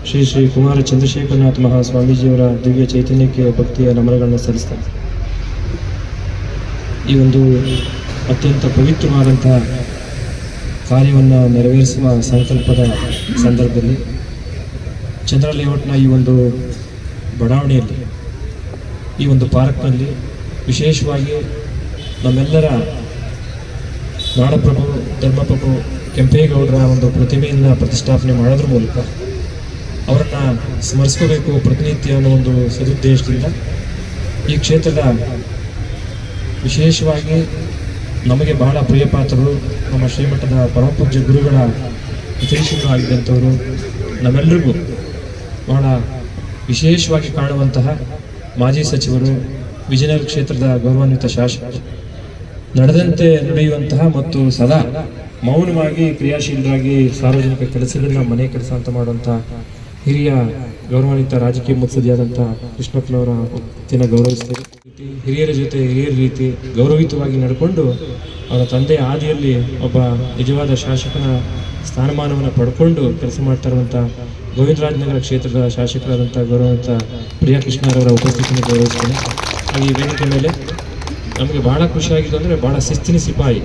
ಶ್ರೀ ಶ್ರೀ ಕುಮಾರ ಚಂದ್ರಶೇಖರನಾಥ ಮಹಾಸ್ವಾಮೀಜಿಯವರ ದಿವ್ಯ ಚೈತನ್ಯಕ್ಕೆ ಭಕ್ತಿಯ ನಮನಗಳನ್ನು ಸಲ್ಲಿಸ್ತಾರೆ. ಈ ಒಂದು ಅತ್ಯಂತ ಪವಿತ್ರವಾದಂತಹ ಕಾರ್ಯವನ್ನು ನೆರವೇರಿಸುವ ಸಂಕಲ್ಪದ ಸಂದರ್ಭದಲ್ಲಿ ಚಂದ್ರ ಲೇಔಟ್ನ ಈ ಒಂದು ಬಡಾವಣೆಯಲ್ಲಿ, ಈ ಒಂದು ಪಾರ್ಕ್ನಲ್ಲಿ ವಿಶೇಷವಾಗಿ ನಮ್ಮೆಲ್ಲರ ನಾಡಪ್ರಭು ಧರ್ಮಪ್ರಭು ಕೆಂಪೇಗೌಡರ ಒಂದು ಪ್ರತಿಮೆಯನ್ನು ಪ್ರತಿಷ್ಠಾಪನೆ ಮಾಡೋದ್ರ ಮೂಲಕ ಅವರನ್ನು ಸ್ಮರಿಸ್ಕೋಬೇಕು ಪ್ರತಿನಿತ್ಯ ಅನ್ನೋ ಒಂದು ಸದುದ್ದೇಶದಿಂದ ಈ ಕ್ಷೇತ್ರದ ವಿಶೇಷವಾಗಿ ನಮಗೆ ಬಹಳ ಪ್ರಿಯಪಾತ್ರರು, ನಮ್ಮ ಶ್ರೀಮಠದ ಪರಮಪೂಜ್ಯ ಗುರುಗಳ ಹಿತೈಷಿಗಳು ಆಗಿದ್ದಂಥವರು, ನಮ್ಮೆಲ್ಲರಿಗೂ ಬಹಳ ವಿಶೇಷವಾಗಿ ಕಾಣುವಂತಹ ಮಾಜಿ ಸಚಿವರು, ವಿಜಯನಗರ ಕ್ಷೇತ್ರದ ಗೌರವಾನ್ವಿತ ಶಾಸಕರು, ನಡೆದಂತೆ ನುಡಿಯುವಂತಹ ಮತ್ತು ಸದಾ ಮೌನವಾಗಿ ಕ್ರಿಯಾಶೀಲರಾಗಿ ಸಾರ್ವಜನಿಕ ಕೆಲಸಗಳನ್ನ ಮನೆ ಕೆಲಸ ಅಂತ ಮಾಡುವಂಥ ಹಿರಿಯ ಗೌರವಾನ್ವಿತ ರಾಜಕೀಯ ಮುತ್ಸದಿಯಾದಂಥ ಕೃಷ್ಣಪ್ಪನವರ ವೃತ್ತಿನ ಗೌರವಿಸ್ತೇವೆ. ಹಿರಿಯರ ಜೊತೆ ಹಿರಿಯರ ರೀತಿ ಗೌರವಿತವಾಗಿ ನಡ್ಕೊಂಡು ಅವರ ತಂದೆ ಆದಿಯಲ್ಲಿ ಒಬ್ಬ ನಿಜವಾದ ಶಾಸಕನ ಸ್ಥಾನಮಾನವನ್ನು ಪಡ್ಕೊಂಡು ಕೆಲಸ ಮಾಡ್ತಾ ಇರುವಂಥ ಗೋವಿಂದರಾಜನಗರ ಕ್ಷೇತ್ರದ ಶಾಸಕರಾದಂಥ ಗೌರವಂತ ಪ್ರಿಯಾಕೃಷ್ಣರವರ ಉಪಸ್ಥಿತಿಯನ್ನು ಗೌರವಿಸ್ತೇನೆ. ಹಾಗೆ ಈ ವೇದಿಕೆ ಮೇಲೆ ನಮಗೆ ಭಾಳ ಖುಷಿಯಾಗಿದ್ದು ಅಂದರೆ ಭಾಳ ಶಿಸ್ತಿನ ಸಿಪಾಯಿ.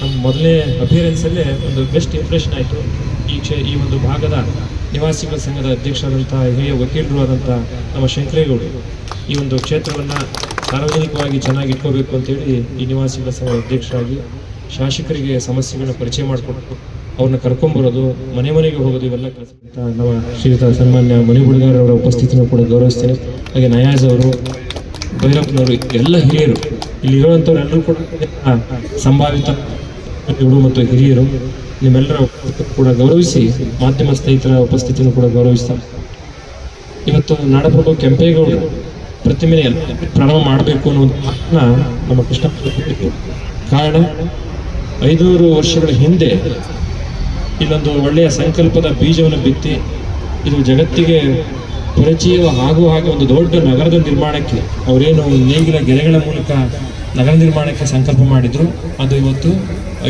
ನಮ್ಮ ಮೊದಲನೇ ಅಪಿಯರೆನ್ಸಲ್ಲೇ ಒಂದು ಬೆಸ್ಟ್ ಇಂಪ್ರೆಷನ್ ಆಯಿತು. ಈ ಒಂದು ಭಾಗದ ನಿವಾಸಿಗಳ ಸಂಘದ ಅಧ್ಯಕ್ಷರಾದಂಥ ಹಿರಿಯ ವಕೀಲರು ಆದಂಥ ನಮ್ಮ ಶಂಕರೇಗೌಡರು ಈ ಒಂದು ಕ್ಷೇತ್ರವನ್ನು ಸಾರ್ವಜನಿಕವಾಗಿ ಚೆನ್ನಾಗಿ ಇಟ್ಕೋಬೇಕು ಅಂತೇಳಿ ಈ ನಿವಾಸಿಗಳ ಸಂಘದ ಅಧ್ಯಕ್ಷರಾಗಿ ಶಾಸಕರಿಗೆ ಸಮಸ್ಯೆಗಳನ್ನ ಪರಿಚಯ ಮಾಡಿಕೊಟ್ಟು ಅವ್ರನ್ನ ಕರ್ಕೊಂಬರೋದು, ಮನೆ ಮನೆಗೆ ಹೋಗೋದು, ಇವೆಲ್ಲ ಕೆಲಸ ನಮ್ಮ ಶ್ರೀಯುತ ಸನ್ಮಾನ್ಯ ಮಣಿಬುಡ್ಗಾರವರ ಉಪಸ್ಥಿತಿಯನ್ನು ಕೂಡ ಗೌರವಿಸ್ತೇನೆ. ಹಾಗೆ ನಯಾಜ್ ಅವರು, ಭೈರಪ್ಪನವರು, ಎಲ್ಲ ಹಿರಿಯರು ಇಲ್ಲಿರುವಂಥವ್ರೆಲ್ಲರೂ ಕೂಡ ಸಂಭಾವಿತ ಮತ್ತು ಹಿರಿಯರು ನಿಮ್ಮೆಲ್ಲರ ಕೂಡ ಗೌರವಿಸಿ ಮಾಧ್ಯಮ ಸ್ನೇಹಿತರ ಉಪಸ್ಥಿತಿಯನ್ನು ಕೂಡ ಗೌರವಿಸ್ತಾರೆ. ಇವತ್ತು ನಾಡಪ್ರಭು ಕೆಂಪೇಗೌಡರು ಪ್ರತಿಮೆನೆ ಪ್ರಾರಂಭ ಮಾಡಬೇಕು ಅನ್ನೋದು ನಮ್ಮ ಕೃಷ್ಣ. ಕಾರಣ 500 ವರ್ಷಗಳ ಹಿಂದೆ ಇಲ್ಲೊಂದು ಒಳ್ಳೆಯ ಸಂಕಲ್ಪದ ಬೀಜವನ್ನು ಬಿತ್ತಿ ಇದು ಜಗತ್ತಿಗೆ ಪರಿಚಯ ಆಗುವ ಹಾಗೆ ಒಂದು ದೊಡ್ಡ ನಗರದ ನಿರ್ಮಾಣಕ್ಕೆ ಅವರೇನು ನೇಗಿಲ ಗೆರೆಗಳ ಮೂಲಕ ನಗರ ನಿರ್ಮಾಣಕ್ಕೆ ಸಂಕಲ್ಪ ಮಾಡಿದ್ರು. ಅದು ಇವತ್ತು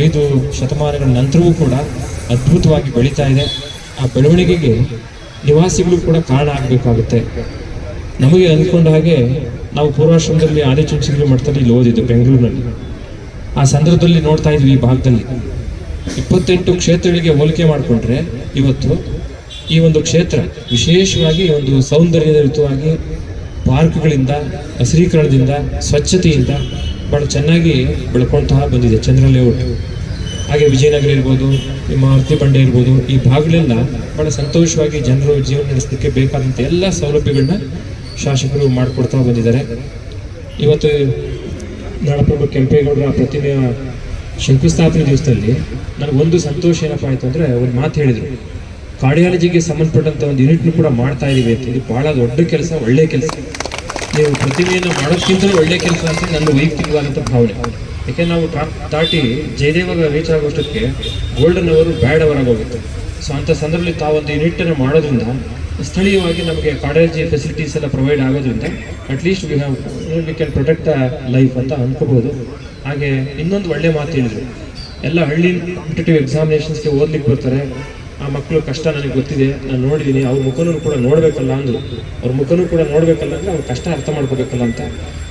5 ಶತಮಾನಗಳ ನಂತರವೂ ಕೂಡ ಅದ್ಭುತವಾಗಿ ಬೆಳೀತಾ ಇದೆ. ಆ ಬೆಳವಣಿಗೆಗೆ ನಿವಾಸಿಗಳು ಕೂಡ ಕಾರಣ ಆಗಬೇಕಾಗುತ್ತೆ. ನಮಗೆ ಅಂದ್ಕೊಂಡ ಹಾಗೆ ನಾವು ಪೂರ್ವಾಶ್ರಮದಲ್ಲಿ ಆದಿಚುಂಚನಗಿರಿ ಮಠದಲ್ಲಿ ಇಲ್ಲಿ ಓದಿದ್ದು ಬೆಂಗಳೂರಿನಲ್ಲಿ. ಆ ಸಂದರ್ಭದಲ್ಲಿ ನೋಡ್ತಾ ಇದ್ವಿ ಈ ಭಾಗದಲ್ಲಿ 28 ಕ್ಷೇತ್ರಗಳಿಗೆ ಹೋಲಿಕೆ ಮಾಡಿಕೊಂಡ್ರೆ ಇವತ್ತು ಈ ಒಂದು ಕ್ಷೇತ್ರ ವಿಶೇಷವಾಗಿ ಒಂದು ಸೌಂದರ್ಯಯುತವಾಗಿ ಪಾರ್ಕ್ಗಳಿಂದ, ಹಸಿರೀಕರಣದಿಂದ, ಸ್ವಚ್ಛತೆಯಿಂದ ಭಾಳ ಚೆನ್ನಾಗಿ ಬೆಳ್ಕೊಳ್ತಾ ಬಂದಿದೆ ಚಂದ್ರ ಲೇಔಟ್. ಹಾಗೆ ವಿಜಯನಗರ ಇರ್ಬೋದು, ಮಾರುತಿ ಬಂಡೆ ಇರ್ಬೋದು, ಈ ಭಾಗಗಳೆಲ್ಲ ಭಾಳ ಸಂತೋಷವಾಗಿ ಜನರು ಜೀವನ ನಡೆಸಲಿಕ್ಕೆ ಬೇಕಾದಂಥ ಎಲ್ಲ ಸೌಲಭ್ಯಗಳನ್ನ ಶಾಸಕರು ಮಾಡಿಕೊಡ್ತಾ ಬಂದಿದ್ದಾರೆ. ಇವತ್ತು ನಾಡಪ್ರಭು ಕೆಂಪೇಗೌಡರ ಪ್ರತಿಮೆಯ ಶಂಕುಸ್ಥಾಪನೆ ದಿವಸದಲ್ಲಿ ನನಗೊಂದು ಸಂತೋಷ ಏನಪ್ಪ ಆಯಿತು ಅಂದರೆ, ಒಂದು ಮಾತು ಹೇಳಿದರು, ಕಾರ್ಡಿಯಾಲಜಿಗೆ ಸಂಬಂಧಪಟ್ಟಂಥ ಒಂದು ಯೂನಿಟ್ನು ಕೂಡ ಮಾಡ್ತಾ ಇದ್ದೀವಿ ಅಂತ. ಇದು ಭಾಳ ದೊಡ್ಡ ಕೆಲಸ, ಒಳ್ಳೆಯ ಕೆಲಸ. ನೀವು ಪ್ರತಿಮೆಯನ್ನು ಮಾಡೋದಕ್ಕಿಂತಲೂ ಒಳ್ಳೆಯ ಕೆಲಸ ಅಂತ ನನ್ನ ವೈಯಕ್ತಿಕವಾದಂಥ ಭಾವನೆ. ಯಾಕೆಂದ್ರೆ ನಾವು ದಾಟಿ ಜಯದೇವಾಗ ರೀಚ್ ಆಗೋಷ್ಟಕ್ಕೆ ಗೋಲ್ಡನ್ ಅವರು ಬ್ಯಾಡ್ ಅವರಾಗಿ ಹೋಗುತ್ತೆ. ಸೊ ಅಂಥ ಸಂದರ್ಭದಲ್ಲಿ ತಾವೊಂದು ಯೂನಿಟನ್ನು ಮಾಡೋದ್ರಿಂದ ಸ್ಥಳೀಯವಾಗಿ ನಮಗೆ ಕಾರ್ಡಿಯಾಲಜಿ ಫೆಸಿಲಿಟೀಸ್ ಎಲ್ಲ ಪ್ರೊವೈಡ್ ಆಗೋದ್ರಿಂದ at least we can protect the life ಅಂತ ಅನ್ಕೋಬಹುದು. ಹಾಗೆ ಇನ್ನೊಂದು ಒಳ್ಳೆ ಮಾತು ಹೇಳಿದ್ರು, ಎಲ್ಲ ಹಳ್ಳಿ ಕಾಂಪಿಟೇಟಿವ್ ಎಕ್ಸಾಮಿನೇಷನ್ಸ್ಗೆ ಓದ್ಲಿಕ್ಕೆ ಬರ್ತಾರೆ. ಆ ಮಕ್ಕಳು ಕಷ್ಟ ನನಗೆ ಗೊತ್ತಿದೆ, ನಾನು ನೋಡಿದ್ದೀನಿ, ಅವ್ರ ಮುಖನೂ ಕೂಡ ನೋಡಬೇಕಲ್ಲ ಅಂದರು. ಅವ್ರ ಮುಖನೂ ಕೂಡ ನೋಡಬೇಕಲ್ಲ ಅಂದರೆ ಅವ್ರ ಕಷ್ಟ ಅರ್ಥ ಮಾಡ್ಕೋಬೇಕಲ್ಲ ಅಂತ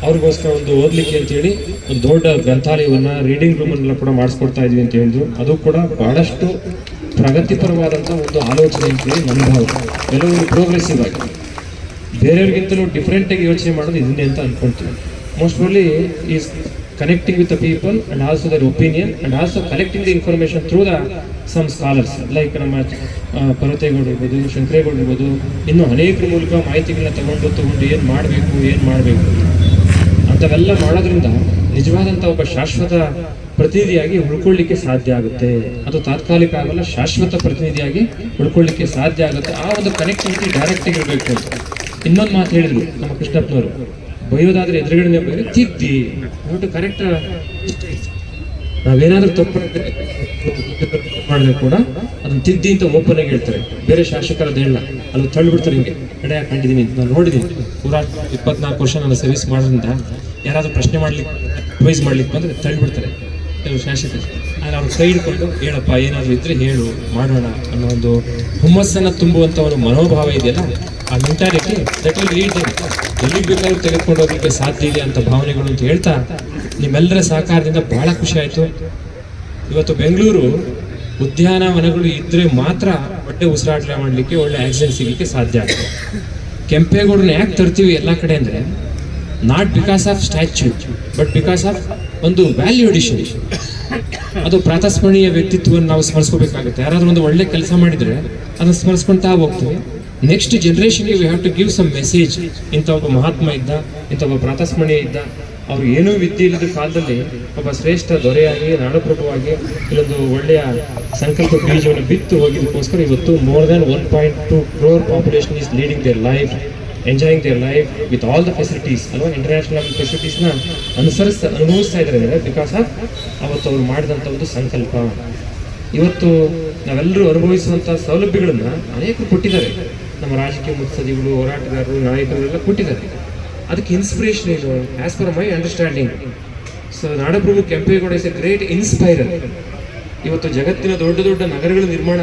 ಅವ್ರಿಗೋಸ್ಕರ ಒಂದು ಓದಲಿಕ್ಕೆ ಅಂತೇಳಿ ಒಂದು ದೊಡ್ಡ ಗ್ರಂಥಾಲಯವನ್ನು, ರೀಡಿಂಗ್ ರೂಮನ್ನೆಲ್ಲ ಕೂಡ ಮಾಡಿಸ್ಕೊಡ್ತಾ ಇದ್ವಿ ಅಂತ ಹೇಳಿದ್ರು. ಅದು ಕೂಡ ಭಾಳಷ್ಟು ಪ್ರಗತಿಪರವಾದಂಥ ಒಂದು ಆಲೋಚನೆ ಅಂತೇಳಿ ನನ್ನ ಭಾವ. ಕೆಲವರು ಪ್ರೋಗ್ರೆಸಿವ್ ಆಗಿ ಬೇರೆಯವ್ರಿಗಿಂತಲೂ ಡಿಫ್ರೆಂಟಾಗಿ ಯೋಚನೆ ಮಾಡೋದು ಇದನ್ನೇ ಅಂತ ಅಂದ್ಕೊಳ್ತೀವಿ. Most probably is connecting with the people and also their opinion and also collecting the information through the some scholars like ನಮ್ಮ ಪರ್ವತೇಗೌಡರು ಇರ್ಬೋದು, ಶಂಕರೇಗೌಡರು ಇರ್ಬೋದು, ಇನ್ನೂ ಅನೇಕರ ಮೂಲಕ ಮಾಹಿತಿಗಳನ್ನ ತಗೊಂಡು ಏನು ಮಾಡಬೇಕು ಅಂಥವೆಲ್ಲ ಮಾಡೋದ್ರಿಂದ ನಿಜವಾದಂಥ ಒಬ್ಬ ಶಾಶ್ವತ ಪ್ರತಿನಿಧಿಯಾಗಿ ಉಳ್ಕೊಳ್ಳಿಕ್ಕೆ ಸಾಧ್ಯ ಆಗುತ್ತೆ. ಅದು ತಾತ್ಕಾಲಿಕ ಆಗಲ್ಲ, ಶಾಶ್ವತ ಪ್ರತಿನಿಧಿಯಾಗಿ ಉಳ್ಕೊಳ್ಳಿಕ್ಕೆ ಸಾಧ್ಯ ಆಗುತ್ತೆ. ಆ ಒಂದು ಕನೆಕ್ಟಿವಿಟಿ ಡೈರೆಕ್ಟಾಗಿ ಇರಬೇಕು ಅಂತ. ಇನ್ನೊಂದು ಮಾತು ಹೇಳಿದ್ರು ನಮ್ಮ ಕೃಷ್ಣಪ್ಪನವರು, ಬೈಯೋದಾದ್ರೆ ಎದುರುಗಡೆ ಬೈಯೋದು ತಿದ್ದಿ ನೋಟು ಕರೆಕ್ಟ್. ನಾವೇನಾದ್ರೂ ತಪ್ಪು ಮಾಡಿದ್ರೆ ಕೂಡ ಅದನ್ನ ತಿದ್ದಿ ಅಂತ ಓಪನ್ ಆಗಿ ಹೇಳ್ತಾರೆ. ಬೇರೆ ಶಾಸಕರದ್ದು ಹೇಳ ಅಲ್ಲಿ ತಳ್ಳಿಬಿಡ್ತಾರೆ, ಹಿಂಗೆ ಕಡೆ ಕಂಡಿದ್ದೀನಿ, ನಾನು ನೋಡಿದ್ದೀನಿ. ಪೂರಾ 24 ವರ್ಷ ನಾನು ಸರ್ವಿಸ್ ಮಾಡೋದ್ರಿಂದ ಯಾರಾದ್ರೂ ಪ್ರಶ್ನೆ ಮಾಡ್ಲಿಕ್ಕೆ ಅಡ್ವೈಸ್ ಮಾಡ್ಲಿಕ್ಕೆ ಬಂದ್ರೆ ತಳ್ಳಿಬಿಡ್ತಾರೆ ಕೆಲವು ಶಾಸಕರು. ಆದರೆ ಅವ್ರ ಕೈ ಹಿಡ್ಕೊಂಡು ಹೇಳಪ್ಪ, ಏನಾದರೂ ಇದ್ರೆ ಹೇಳು, ಮಾಡೋಣ ಅನ್ನೋ ಒಂದು ಹುಮ್ಮಸ್ಸನ್ನು ತುಂಬುವಂಥ ಒಂದು ಮನೋಭಾವ ಇದೆಯಲ್ಲ, ಆ mentality that will lead them. ಎಲ್ಲಿಗೆ ಬೇಕಾದ್ರೂ ತೆಗೆದುಕೊಂಡು ಹೋಗ್ಲಿಕ್ಕೆ ಸಾಧ್ಯ ಇದೆ ಅಂತ ಭಾವನೆಗಳು ಅಂತ ಹೇಳ್ತಾ ನಿಮ್ಮೆಲ್ಲರ ಸಹಕಾರದಿಂದ ಬಹಳ ಖುಷಿ ಆಯಿತು. ಇವತ್ತು ಬೆಂಗಳೂರು ಉದ್ಯಾನವನಗಳು ಇದ್ರೆ ಮಾತ್ರ ಒಳ್ಳೆ ಉಸಿರಾಟ ಮಾಡಲಿಕ್ಕೆ, ಒಳ್ಳೆ ಆಕ್ಸಿಜನ್ ಸಿಗಲಿಕ್ಕೆ ಸಾಧ್ಯ ಆಗುತ್ತೆ. ಕೆಂಪೇಗೌಡರನ್ನ ಯಾಕೆ ತರ್ತೀವಿ ಎಲ್ಲ ಕಡೆ ಅಂದರೆ, not because of statue but because of ಒಂದು ವ್ಯಾಲ್ಯೂ ಅಡಿಷನ್. ಅದು ಪ್ರಾತಸ್ಮರಣೀಯ ವ್ಯಕ್ತಿತ್ವವನ್ನು ನಾವು ಸ್ಮರಿಸ್ಕೋಬೇಕಾಗುತ್ತೆ. ಯಾರಾದ್ರೂ ಒಂದು ಒಳ್ಳೆ ಕೆಲಸ ಮಾಡಿದರೆ ಅದನ್ನು ಸ್ಮರಿಸ್ಕೊಳ್ತಾ ಹೋಗ್ತೀವಿ. ನೆಕ್ಸ್ಟ್ ಜನರೇಷನ್ಗೆ we have to give some message. ಇಂಥ ಒಬ್ಬ ಮಹಾತ್ಮ ಇದ್ದ, ಇಂಥ ಒಬ್ಬ ಪ್ರಾತಸ್ಮರಣೀಯ ಇದ್ದ, ಅವ್ರು ಏನೂ ವಿದ್ಯೆ ಇಲ್ಲದ ಕಾಲದಲ್ಲಿ ಒಬ್ಬ ಶ್ರೇಷ್ಠ ದೊರೆಯಾಗಿ, ನಾಡಪ್ರಭುವಾಗಿ ಇಲ್ಲೊಂದು ಒಳ್ಳೆಯ ಸಂಕಲ್ಪ ಬೀಜವನ್ನು ಬಿತ್ತು ಹೋಗಿದ್ದಕ್ಕೋಸ್ಕರ ಇವತ್ತು more than 1.2 crore population is leading their life, enjoying their life with all the facilities ಅಲ್ವಾ, ಇಂಟರ್ನ್ಯಾಷನಲ್ ಫೆಸಿಲಿಟೀಸ್ನ ಅನುಭವಿಸ್ತಾ ಇದ್ದಾರೆ ಅಂದರೆ ಬಿಕಾಸ್ ಆಫ್ ಅವತ್ತು ಅವ್ರು ಮಾಡಿದಂಥ ಒಂದು ಸಂಕಲ್ಪ. ಇವತ್ತು ನಾವೆಲ್ಲರೂ ಅನುಭವಿಸುವಂಥ ಸೌಲಭ್ಯಗಳನ್ನು ಅನೇಕರು ಕೊಟ್ಟಿದ್ದಾರೆ. ನಮ್ಮ ರಾಜಕೀಯ ಮುತ್ಸದಿಗಳು, ಹೋರಾಟಗಾರರು, ನಾಯಕರು ಎಲ್ಲ ಕೊಟ್ಟಿದ್ದಾರೆ. ಅದಕ್ಕೆ ಇನ್ಸ್ಪಿರೇಷನ್ ಏನು? As per my understanding, so ನಾಡಪ್ರಭು ಕೆಂಪೇಗೌಡ ಇಸ್ ಎ ಗ್ರೇಟ್ ಇನ್ಸ್ಪೈರರ್. ಇವತ್ತು ಜಗತ್ತಿನ ದೊಡ್ಡ ದೊಡ್ಡ ನಗರಗಳ ನಿರ್ಮಾಣ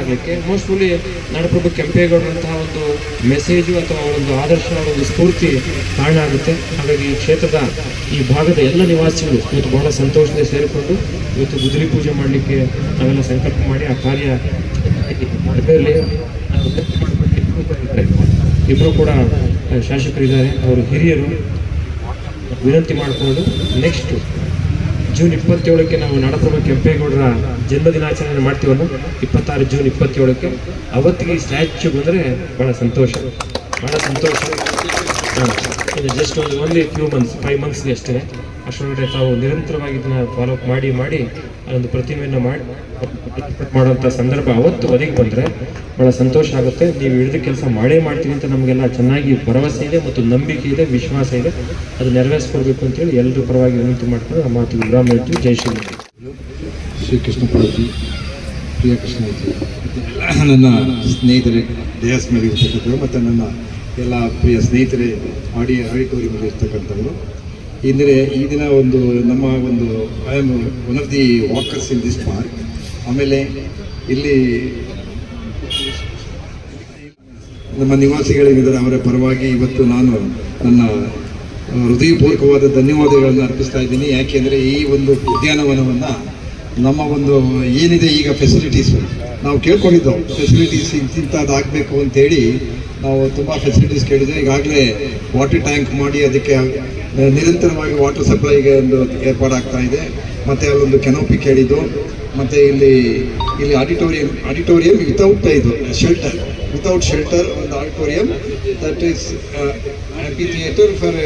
ಆಗಲಿಕ್ಕೆ ಮೋಸ್ಟ್ಫುಲಿ ನಾಡಪ್ರಭು ಕೆಂಪೇಗೌಡರಂತಹ ಒಂದು ಮೆಸೇಜು ಅಥವಾ ಒಂದು ಆದರ್ಶ, ಒಂದು ಸ್ಫೂರ್ತಿ ಕಾರಣ ಆಗುತ್ತೆ. ಹಾಗಾಗಿ ಈ ಕ್ಷೇತ್ರದ ಈ ಭಾಗದ ಎಲ್ಲ ನಿವಾಸಿಗಳು ಇವತ್ತು ಬಹಳ ಸಂತೋಷದಿಂದ ಸೇರಿಕೊಂಡು ಇವತ್ತು ಗುದ್ದಲಿ ಪೂಜೆ ಮಾಡಲಿಕ್ಕೆ ನಾವೆಲ್ಲ ಸಂಕಲ್ಪ ಮಾಡಿ ಆ ಕಾರ್ಯ ಅದರಲ್ಲಿ ಇಬ್ಬರು ಕೂಡ ಶಾಸಕರಿದ್ದಾರೆ, ಅವರು ಹಿರಿಯರು. ವಿನಂತಿ ಮಾಡಿಕೊಂಡು ನೆಕ್ಸ್ಟ್ ಜೂನ್ 27ಕ್ಕೆ ನಾವು ನಾಡಪ್ರಭು ಕೆಂಪೇಗೌಡರ ಜನ್ಮದಿನಾಚರಣೆ ಮಾಡ್ತೀವಲ್ಲ, 26 ಜೂನ್ 27ಕ್ಕೆ. ಅವತ್ತಿಗೆ ಸ್ಟ್ಯಾಚ್ಯೂ ಬಂದರೆ ಭಾಳ ಸಂತೋಷ. ಜಸ್ಟ್ ಓನ್ಲಿ ಫ್ಯೂ ಮಂತ್ಸ್, 5 ಮಂತ್ಸ್ಗೆ ಅಷ್ಟೇ. ಅಷ್ಟೊಳಗಡೆ ತಾವು ನಿರಂತರವಾಗಿ ಇದನ್ನು ಫಾಲೋ ಅಪ್ ಮಾಡಿ ಅದೊಂದು ಪ್ರತಿಮೆಯನ್ನು ಮಾಡುವಂಥ ಸಂದರ್ಭ ಅವತ್ತು ಒದಗಿ ಬಂದರೆ ಭಾಳ ಸಂತೋಷ ಆಗುತ್ತೆ. ನೀವು ಹಿಡಿದ ಕೆಲಸ ಮಾಡ್ತೀವಿ ಅಂತ ನಮಗೆಲ್ಲ ಚೆನ್ನಾಗಿ ಭರವಸೆ ಇದೆ ಮತ್ತು ನಂಬಿಕೆ ಇದೆ, ವಿಶ್ವಾಸ ಇದೆ. ಅದು ನೆರವೇರಿಸ್ಕೊಡ್ಬೇಕು ಅಂತೇಳಿ ಎಲ್ಲರೂ ಪರವಾಗಿ ವಿನಂತಿ ಮಾಡ್ಕೊಂಡು ಆ ಮಾತು ವಿರಾಮ ಹೇಳ್ತೀವಿ. ಜೈ ಶ್ರೀಕೃಷ್ಣ ಪೂಜಿ, ಪ್ರಿಯ ಕೃಷ್ಣ ನನ್ನ ಸ್ನೇಹಿತರೆ ಡಯಾಸ್ ಮೇಲೆ ಇರ್ತಕ್ಕಂಥವ್ರು ಮತ್ತು ನನ್ನ ಎಲ್ಲ ಪ್ರಿಯ ಸ್ನೇಹಿತರೆ ಆಡಿಟೋರಿಯಂ ಇರ್ತಕ್ಕಂಥವರು. ಅಂದರೆ ಈ ದಿನ ಒಂದು ನಮ್ಮ ಒಂದು I am one of the walkers in this park. ಆಮೇಲೆ ಇಲ್ಲಿ ನಮ್ಮ ನಿವಾಸಿಗಳಿದ್ದಾರೆ, ಅವರ ಪರವಾಗಿ ಇವತ್ತು ನಾನು ನನ್ನ ಹೃದಯಪೂರ್ವಕವಾದ ಧನ್ಯವಾದಗಳನ್ನು ಅರ್ಪಿಸ್ತಾ ಇದ್ದೀನಿ. ಯಾಕೆಂದರೆ ಈ ಒಂದು ಉದ್ಯಾನವನವನ್ನು ನಮ್ಮ ಒಂದು ಏನಿದೆ ಈಗ ಫೆಸಿಲಿಟೀಸು ನಾವು ಕೇಳ್ಕೊಂಡಿದ್ದೆವು, ಫೆಸಿಲಿಟೀಸ್ ಇಂಥದ್ದಾಗಬೇಕು ಅಂತೇಳಿ ನಾವು ತುಂಬ ಫೆಸಿಲಿಟೀಸ್ ಕೇಳಿದ್ವಿ. ಈಗಾಗಲೇ ವಾಟರ್ ಟ್ಯಾಂಕ್ ಮಾಡಿ ಅದಕ್ಕೆ ನಿರಂತರವಾಗಿ ವಾಟರ್ ಸಪ್ಲೈಗೆ ಒಂದು ಏರ್ಪಾಡಾಗ್ತಾ ಇದೆ. ಮತ್ತು ಅಲ್ಲೊಂದು ಕೆನೋಪಿ ಕೇಳಿದ್ದು, ಮತ್ತು ಇಲ್ಲಿ ಆಡಿಟೋರಿಯಂ ವಿತೌಟ್ ಶೆಲ್ಟರ್ ಒಂದು auditorium that is happy theatre for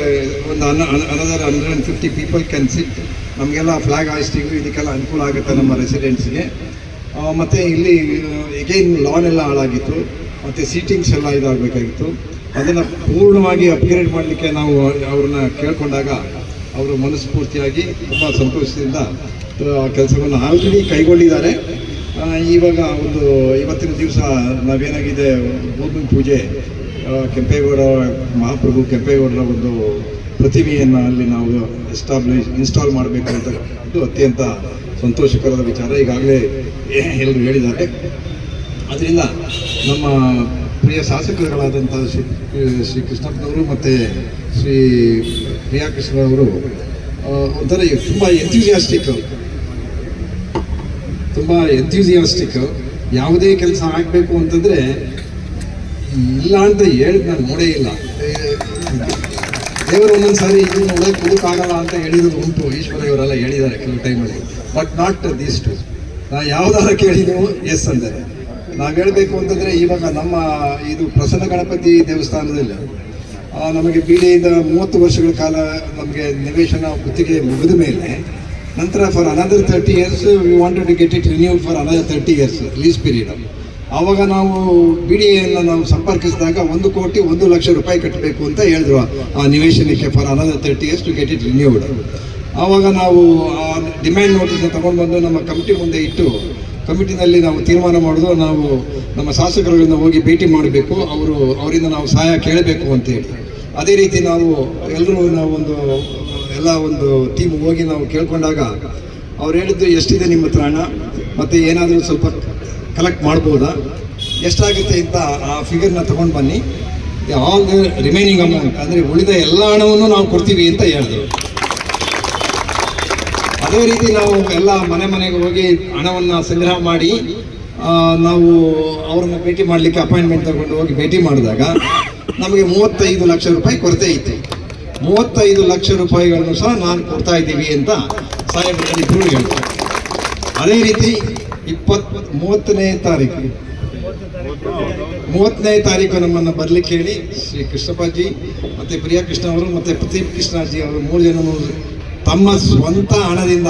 ಒಂದು ಅನದರ್ 150 ಪೀಪಲ್ ಕ್ಯಾನ್ ಸಿಟ್. ನಮಗೆಲ್ಲ ಫ್ಲಾಗ್ ಹಾಸ್ಟಿಂಗು ಇದಕ್ಕೆಲ್ಲ ಅನುಕೂಲ ಆಗುತ್ತೆ ನಮ್ಮ ರೆಸಿಡೆಂಟ್ಸ್ಗೆ. ಮತ್ತು ಇಲ್ಲಿ ಎಗೈನ್ ಲಾನ್ ಎಲ್ಲ ಹಾಳಾಗಿತ್ತು, ಮತ್ತು ಸೀಟಿಂಗ್ಸ್ ಎಲ್ಲ ಇದಾಗಬೇಕಾಗಿತ್ತು. ಅದನ್ನು ಪೂರ್ಣವಾಗಿ ಅಪ್ಗ್ರೇಡ್ ಮಾಡಲಿಕ್ಕೆ ನಾವು ಅವ್ರನ್ನ ಕೇಳಿಕೊಂಡಾಗ ಅವರು ಮನಸ್ಫೂರ್ತಿಯಾಗಿ ತುಂಬ ಸಂತೋಷದಿಂದ ಕೆಲಸವನ್ನು ಆಲ್ರೆಡಿ ಕೈಗೊಂಡಿದ್ದಾರೆ. ಇವಾಗ ಒಂದು ಇವತ್ತಿನ ದಿವಸ ನಾವೇನಾಗಿದೆ ಭೂಮಿ ಪೂಜೆ, ಮಹಾಪ್ರಭು ಕೆಂಪೇಗೌಡರ ಒಂದು ಪ್ರತಿಮೆಯನ್ನು ಅಲ್ಲಿ ನಾವು ಇನ್ಸ್ಟಾಲ್ ಮಾಡಬೇಕು ಅಂತ ಇದು ಅತ್ಯಂತ ಸಂತೋಷಕರದ ವಿಚಾರ. ಈಗಾಗಲೇ ಎಲ್ಲರೂ ಹೇಳಿದ್ದಾರೆ. ಅದರಿಂದ ನಮ್ಮ ಪ್ರಿಯ ಶಾಸಕರುಗಳಾದಂಥ ಶ್ರೀ ಕೃಷ್ಣಪ್ಪನವರು ಮತ್ತು ಶ್ರೀ ಪ್ರಿಯಾಕೃಷ್ಣರವರು ಒಂಥರ ತುಂಬ ಎಂಥ್ಯೂಸಿಯಾಸ್ಟಿಕ್. ಯಾವುದೇ ಕೆಲಸ ಆಗಬೇಕು ಅಂತಂದರೆ ಇಲ್ಲ ಅಂತ ಹೇಳಿದ್ ನಾನು ನೋಡೇ ಇಲ್ಲ. ದೇವರು ಒಂದೊಂದು ಸಾರಿ ಇದು ನೋಡೋಕ್ಕಾಗಲ್ಲ ಅಂತ ಹೇಳಿರೋದು ಉಂಟು. ಈಶ್ವರ ಇವರೆಲ್ಲ ಹೇಳಿದ್ದಾರೆ ಕೆಲವು ಟೈಮಲ್ಲಿ, ಬಟ್ ನಾಟ್ ದೀಸ್ ಟು. ನಾ ಯಾವುದಾರ ಕೇಳಿದೆವು ಎಸ್ ಅಂದರೆ. ನಾವು ಹೇಳಬೇಕು ಅಂತಂದರೆ ಇವಾಗ ನಮ್ಮ ಇದು ಪ್ರಸನ್ನ ಗಣಪತಿ ದೇವಸ್ಥಾನದಲ್ಲಿ ನಮಗೆ ಬಿಡಿಯಿಂದ 30 ವರ್ಷಗಳ ಕಾಲ ನಮಗೆ ನಿವೇಶನ ಗುತ್ತಿಗೆ ಮುಗಿದ ಮೇಲೆ ನಂತರ for another 30 years we wanted to get it renewed for another 30 years lease period. ಆವಾಗ ನಾವು ಬಿಡಿಯನ್ನು ನಾವು ಸಂಪರ್ಕಿಸಿದಾಗ 1,01,00,000 ರೂಪಾಯಿ ಕಟ್ಟಬೇಕು ಅಂತ ಹೇಳಿದ್ರು ಆ ನಿವೇಶನಕ್ಕೆ for another 30 years to get it renewed. ಆವಾಗ ನಾವು ಆ ಡಿಮ್ಯಾಂಡ್ ನೋಟಿಸ್ನ ತೊಗೊಂಡು ಬಂದು ನಮ್ಮ ಕಮಿಟಿ ಮುಂದೆ ಇಟ್ಟು ಕಮಿಟಿನಲ್ಲಿ ನಾವು ತೀರ್ಮಾನ ಮಾಡೋದು, ನಾವು ನಮ್ಮ ಶಾಸಕರುಗಳನ್ನ ಹೋಗಿ ಭೇಟಿ ಮಾಡಬೇಕು, ಅವರಿಂದ ನಾವು ಸಹಾಯ ಕೇಳಬೇಕು ಅಂತೇಳಿ. ಅದೇ ರೀತಿ ನಾವು ಎಲ್ಲರೂ ಎಲ್ಲ ಒಂದು ಟೀಮ್ ಹೋಗಿ ನಾವು ಕೇಳ್ಕೊಂಡಾಗ ಅವ್ರು ಹೇಳಿದ್ದು ಎಷ್ಟಿದೆ ನಿಮ್ಮ ಹತ್ರ ಹಣ, ಮತ್ತು ಏನಾದರೂ ಸ್ವಲ್ಪ ಕಲೆಕ್ಟ್ ಮಾಡ್ಬೋದಾ, ಎಷ್ಟಾಗುತ್ತೆ ಅಂತ ಆ ಫಿಗರ್ನ ತೊಗೊಂಡು ಬನ್ನಿ, ಆಲ್ ದ ರಿಮೈನಿಂಗ್ ಅಮೌಂಟ್ ಅಂದರೆ ಉಳಿದ ಎಲ್ಲ ಹಣವನ್ನು ನಾವು ಕೊಡ್ತೀವಿ ಅಂತ ಹೇಳಿದ್ರು. ಅದೇ ರೀತಿ ನಾವು ಎಲ್ಲ ಮನೆಗೆ ಹೋಗಿ ಹಣವನ್ನು ಸಂಗ್ರಹ ಮಾಡಿ ನಾವು ಅವ್ರನ್ನ ಭೇಟಿ ಮಾಡಲಿಕ್ಕೆ ಅಪಾಯಿಂಟ್ಮೆಂಟ್ ತಗೊಂಡು ಹೋಗಿ ಭೇಟಿ ಮಾಡಿದಾಗ ನಮಗೆ 35 ಲಕ್ಷ ರೂಪಾಯಿ ಕೊರತೆ ಇತ್ತು. 35 ಲಕ್ಷ ರೂಪಾಯಿಗಳನ್ನು ಸಹ ನಾನು ಕೊಡ್ತಾ ಇದ್ದೀವಿ ಅಂತ ಸಾಹೇಬರು ಹೇಳ್ತಾರೆ. ಅದೇ ರೀತಿ 30ನೇ ತಾರೀಕು ನಮ್ಮನ್ನು ಬರಲಿಕ್ಕೆ ಹೇಳಿ ಶ್ರೀ ಕೃಷ್ಣಪ್ಪಾಜಿ ಮತ್ತು ಪ್ರಿಯಾಕೃಷ್ಣ ಅವರು ಮತ್ತು ಪ್ರದೀಪ್ ಕೃಷ್ಣಾಜಿ ಅವರು 3 ಜನರು ತಮ್ಮ ಸ್ವಂತ ಹಣದಿಂದ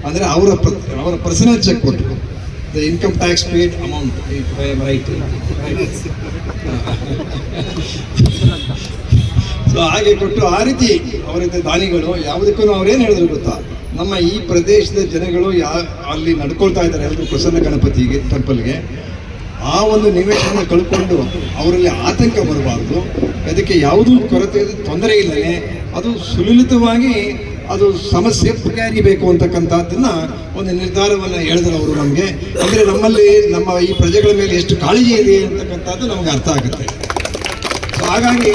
ಅಂದರೆ ಅವರ ಪರ್ಸನಲ್ ಚೆಕ್ ಕೊಟ್ಟರು. The income tax paid amount right. So ಹಾಗೆ ಕೊಟ್ಟು ಆ ರೀತಿ ಅವರಿದ್ದ ದಾನಿಗಳು ಯಾವುದಕ್ಕೂ ಅವ್ರೇನು ಹೇಳಿದ್ರು ಗೊತ್ತಾ, ನಮ್ಮ ಈ ಪ್ರದೇಶದ ಜನಗಳು ಅಲ್ಲಿ ನಡ್ಕೊಳ್ತಾ ಇದ್ದಾರೆ ಎಲ್ಲರೂ ಪ್ರಸನ್ನ ಗಣಪತಿಗೆ ಟೆಂಪಲ್ಗೆ. ಆ ಒಂದು ನಿವೇಶನ ಕಳ್ಕೊಂಡು ಅವರಲ್ಲಿ ಆತಂಕ ಬರಬಾರ್ದು, ಅದಕ್ಕೆ ಯಾವುದೂ ಕೊರತೆ ತೊಂದರೆ ಇಲ್ಲದೆ ಅದು ಸುಲಲಿತವಾಗಿ ಅದು ಸಮಸ್ಯೆ ಬಗೆಹರಿಬೇಕು ಅಂತಕ್ಕಂಥದ್ದನ್ನ ಒಂದು ನಿರ್ಧಾರವನ್ನು ಹೇಳಿದ್ರು ಅವರು ನಮಗೆ. ಅಂದರೆ ನಮ್ಮಲ್ಲಿ ನಮ್ಮ ಈ ಪ್ರಜೆಗಳ ಮೇಲೆ ಎಷ್ಟು ಕಾಳಜಿ ಇದೆ ಅಂತಕ್ಕಂಥದ್ದು ನಮಗೆ ಅರ್ಥ ಆಗುತ್ತೆ. ಸೊ ಹಾಗಾಗಿ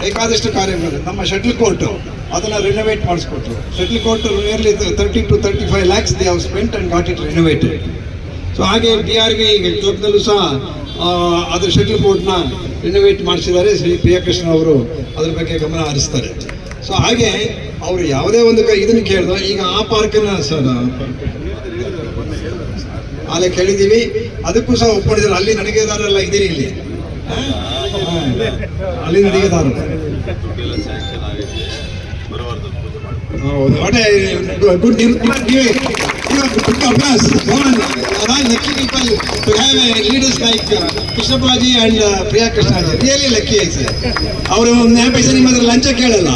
ಬೇಕಾದಷ್ಟು ಕಾರ್ಯಗಳು, ನಮ್ಮ ಶಟಲ್ ಕೋರ್ಟು ಅದನ್ನು ರಿನೋವೇಟ್ ಮಾಡಿಸ್ಕೊಟ್ರು. Shuttle court nearly 30 to 35 lakhs they have spent and got it renovated. So ಹಾಗೆ BRV ಕ್ಲಬ್ನಲ್ಲೂ ಸಹ ಅದರ ಶಟಲ್ ಕೋರ್ಟ್ನ ರಿನೋವೇಟ್ ಮಾಡಿಸಿದ್ದಾರೆ. ಶ್ರೀ ಪ್ರಿಯಕೃಷ್ಣ ಅವರು ಅದ್ರ ಬಗ್ಗೆ ಗಮನ ಹರಿಸ್ತಾರೆ. ಸೊ ಹಾಗೆ ಅವರು ಯಾವುದೇ ಒಂದು ಇದನ್ನು ಕೇಳಿದ್ರು. ಈಗ ಆ ಪಾರ್ಕನ್ನು ಸರ್ ಅಲ್ಲೇ ಕೇಳಿದ್ದೀವಿ, ಅದಕ್ಕೂ ಸಹ ಒಪ್ಕೊಂಡಿದ್ದಾರೆ. ಅಲ್ಲಿ ನನಗೆದಾರಲ್ಲ ಇದೀರಿ ಇಲ್ಲಿ, ಅಲ್ಲಿ ನನಗೆದಾರ ಗುಡ್ ಅಭ್ಯಾಸ. Lucky people to have leaders like Krishnapalaji and Priya Krishnaji. Really lucky ಐತೆ. ಅವರು ಒಂದು ಪೈಸೆ ನಿಮ್ಮ ಹತ್ರ ಲಂಚ ಕೇಳಲ್ಲ,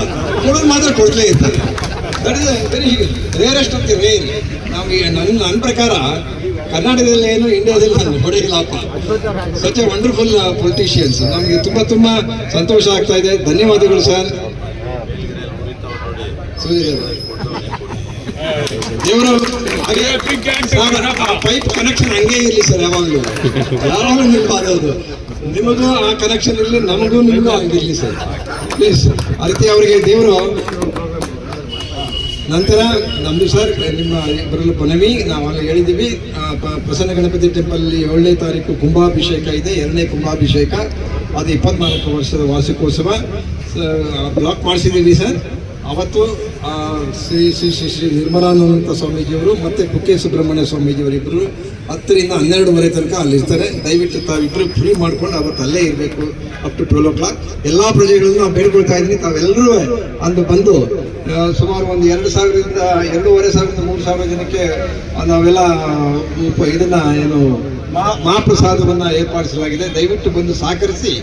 ಕೊಡೋದು ಮಾತ್ರ ಕೊಡ್ಲೇ ಇರ್ತಾರೆ. That is very rarest of the rare. ನಮಗೆ ನನ್ನ ಪ್ರಕಾರ ಕರ್ನಾಟಕದಲ್ಲಿ ಏನು ಇಂಡಿಯಾದಲ್ಲಿ ಹೊಡೆಯಲ್ಲಪ್ಪ. Such a wonderful politicians. ನಮಗೆ ತುಂಬ ಸಂತೋಷ ಆಗ್ತಾ ಇದೆ. ಧನ್ಯವಾದಗಳು ಸರ್. ದೇವರು ಪೈಪ್ ಕನೆಕ್ಷನ್ ಹಂಗೆ ಇರಲಿ ಸರ್, ಯಾವಾಗಲೂ ನಿಲ್ಬಾರ್ದು. ನಿಮಗೂ ಆ ಕನೆಕ್ಷನ್ ಇರಲಿ, ನಮಗೂ ನಿಮಗೂ ಹಂಗಿರಲಿ ಸರ್, ಪ್ಲೀಸ್. ಆ ರೀತಿ ಅವರಿಗೆ ದೇವರು. ನಂತರ ನಮ್ಮದು ಸರ್ ನಿಮ್ಮ ಬರಲು ಮನವಿ, ನಾವು ಹೇಳಿದ್ದೀವಿ. ಪ್ರಸನ್ನ ಗಣಪತಿ ಟೆಂಪಲ್ಲಿ 7ನೇ ತಾರೀಕು ಕುಂಭಾಭಿಷೇಕ ಇದೆ, 2ನೇ ಕುಂಭಾಭಿಷೇಕ. ಅದು 24 ವರ್ಷದ ವಾರ್ಷಿಕೋತ್ಸವ ಬ್ಲಾಕ್ ಮಾಡಿಸಿದ್ದೀವಿ ಸರ್. ಅವತ್ತು ಶ್ರೀ ಶ್ರೀ ಶ್ರೀ ಶ್ರೀ ನಿರ್ಮಲಾನಂದ ಸ್ವಾಮೀಜಿಯವರು ಮತ್ತು ಕುಕ್ಕೆ ಸುಬ್ರಹ್ಮಣ್ಯ ಸ್ವಾಮೀಜಿಯವರಿಬ್ಬರು 10 ರಿಂದ 12 ತನಕ ಅಲ್ಲಿರ್ತಾರೆ. ದಯವಿಟ್ಟು ತಾವಿಬ್ಬರು ಫ್ರೀ ಮಾಡ್ಕೊಂಡು ಅವತ್ತು ಅಲ್ಲೇ ಇರಬೇಕು ಅಪ್ ಟು 12 o'clock. ಎಲ್ಲ ಪ್ರಜೆಗಳನ್ನು ನಾವು ಬೇಡ್ಕೊಳ್ತಾ ಇದ್ದೀನಿ, ತಾವೆಲ್ಲರೂ ಅಂದು ಬಂದು ಸುಮಾರು ಒಂದು 2,000ರಿಂದ 2,500 3,000 ಜನಕ್ಕೆ ನಾವೆಲ್ಲ ಇದನ್ನು ಏನು ಮಹಾಪ್ರಸಾದವನ್ನು ಏರ್ಪಡಿಸಲಾಗಿದೆ. ದಯವಿಟ್ಟು ಬಂದು ಸಹಕರಿಸಿ.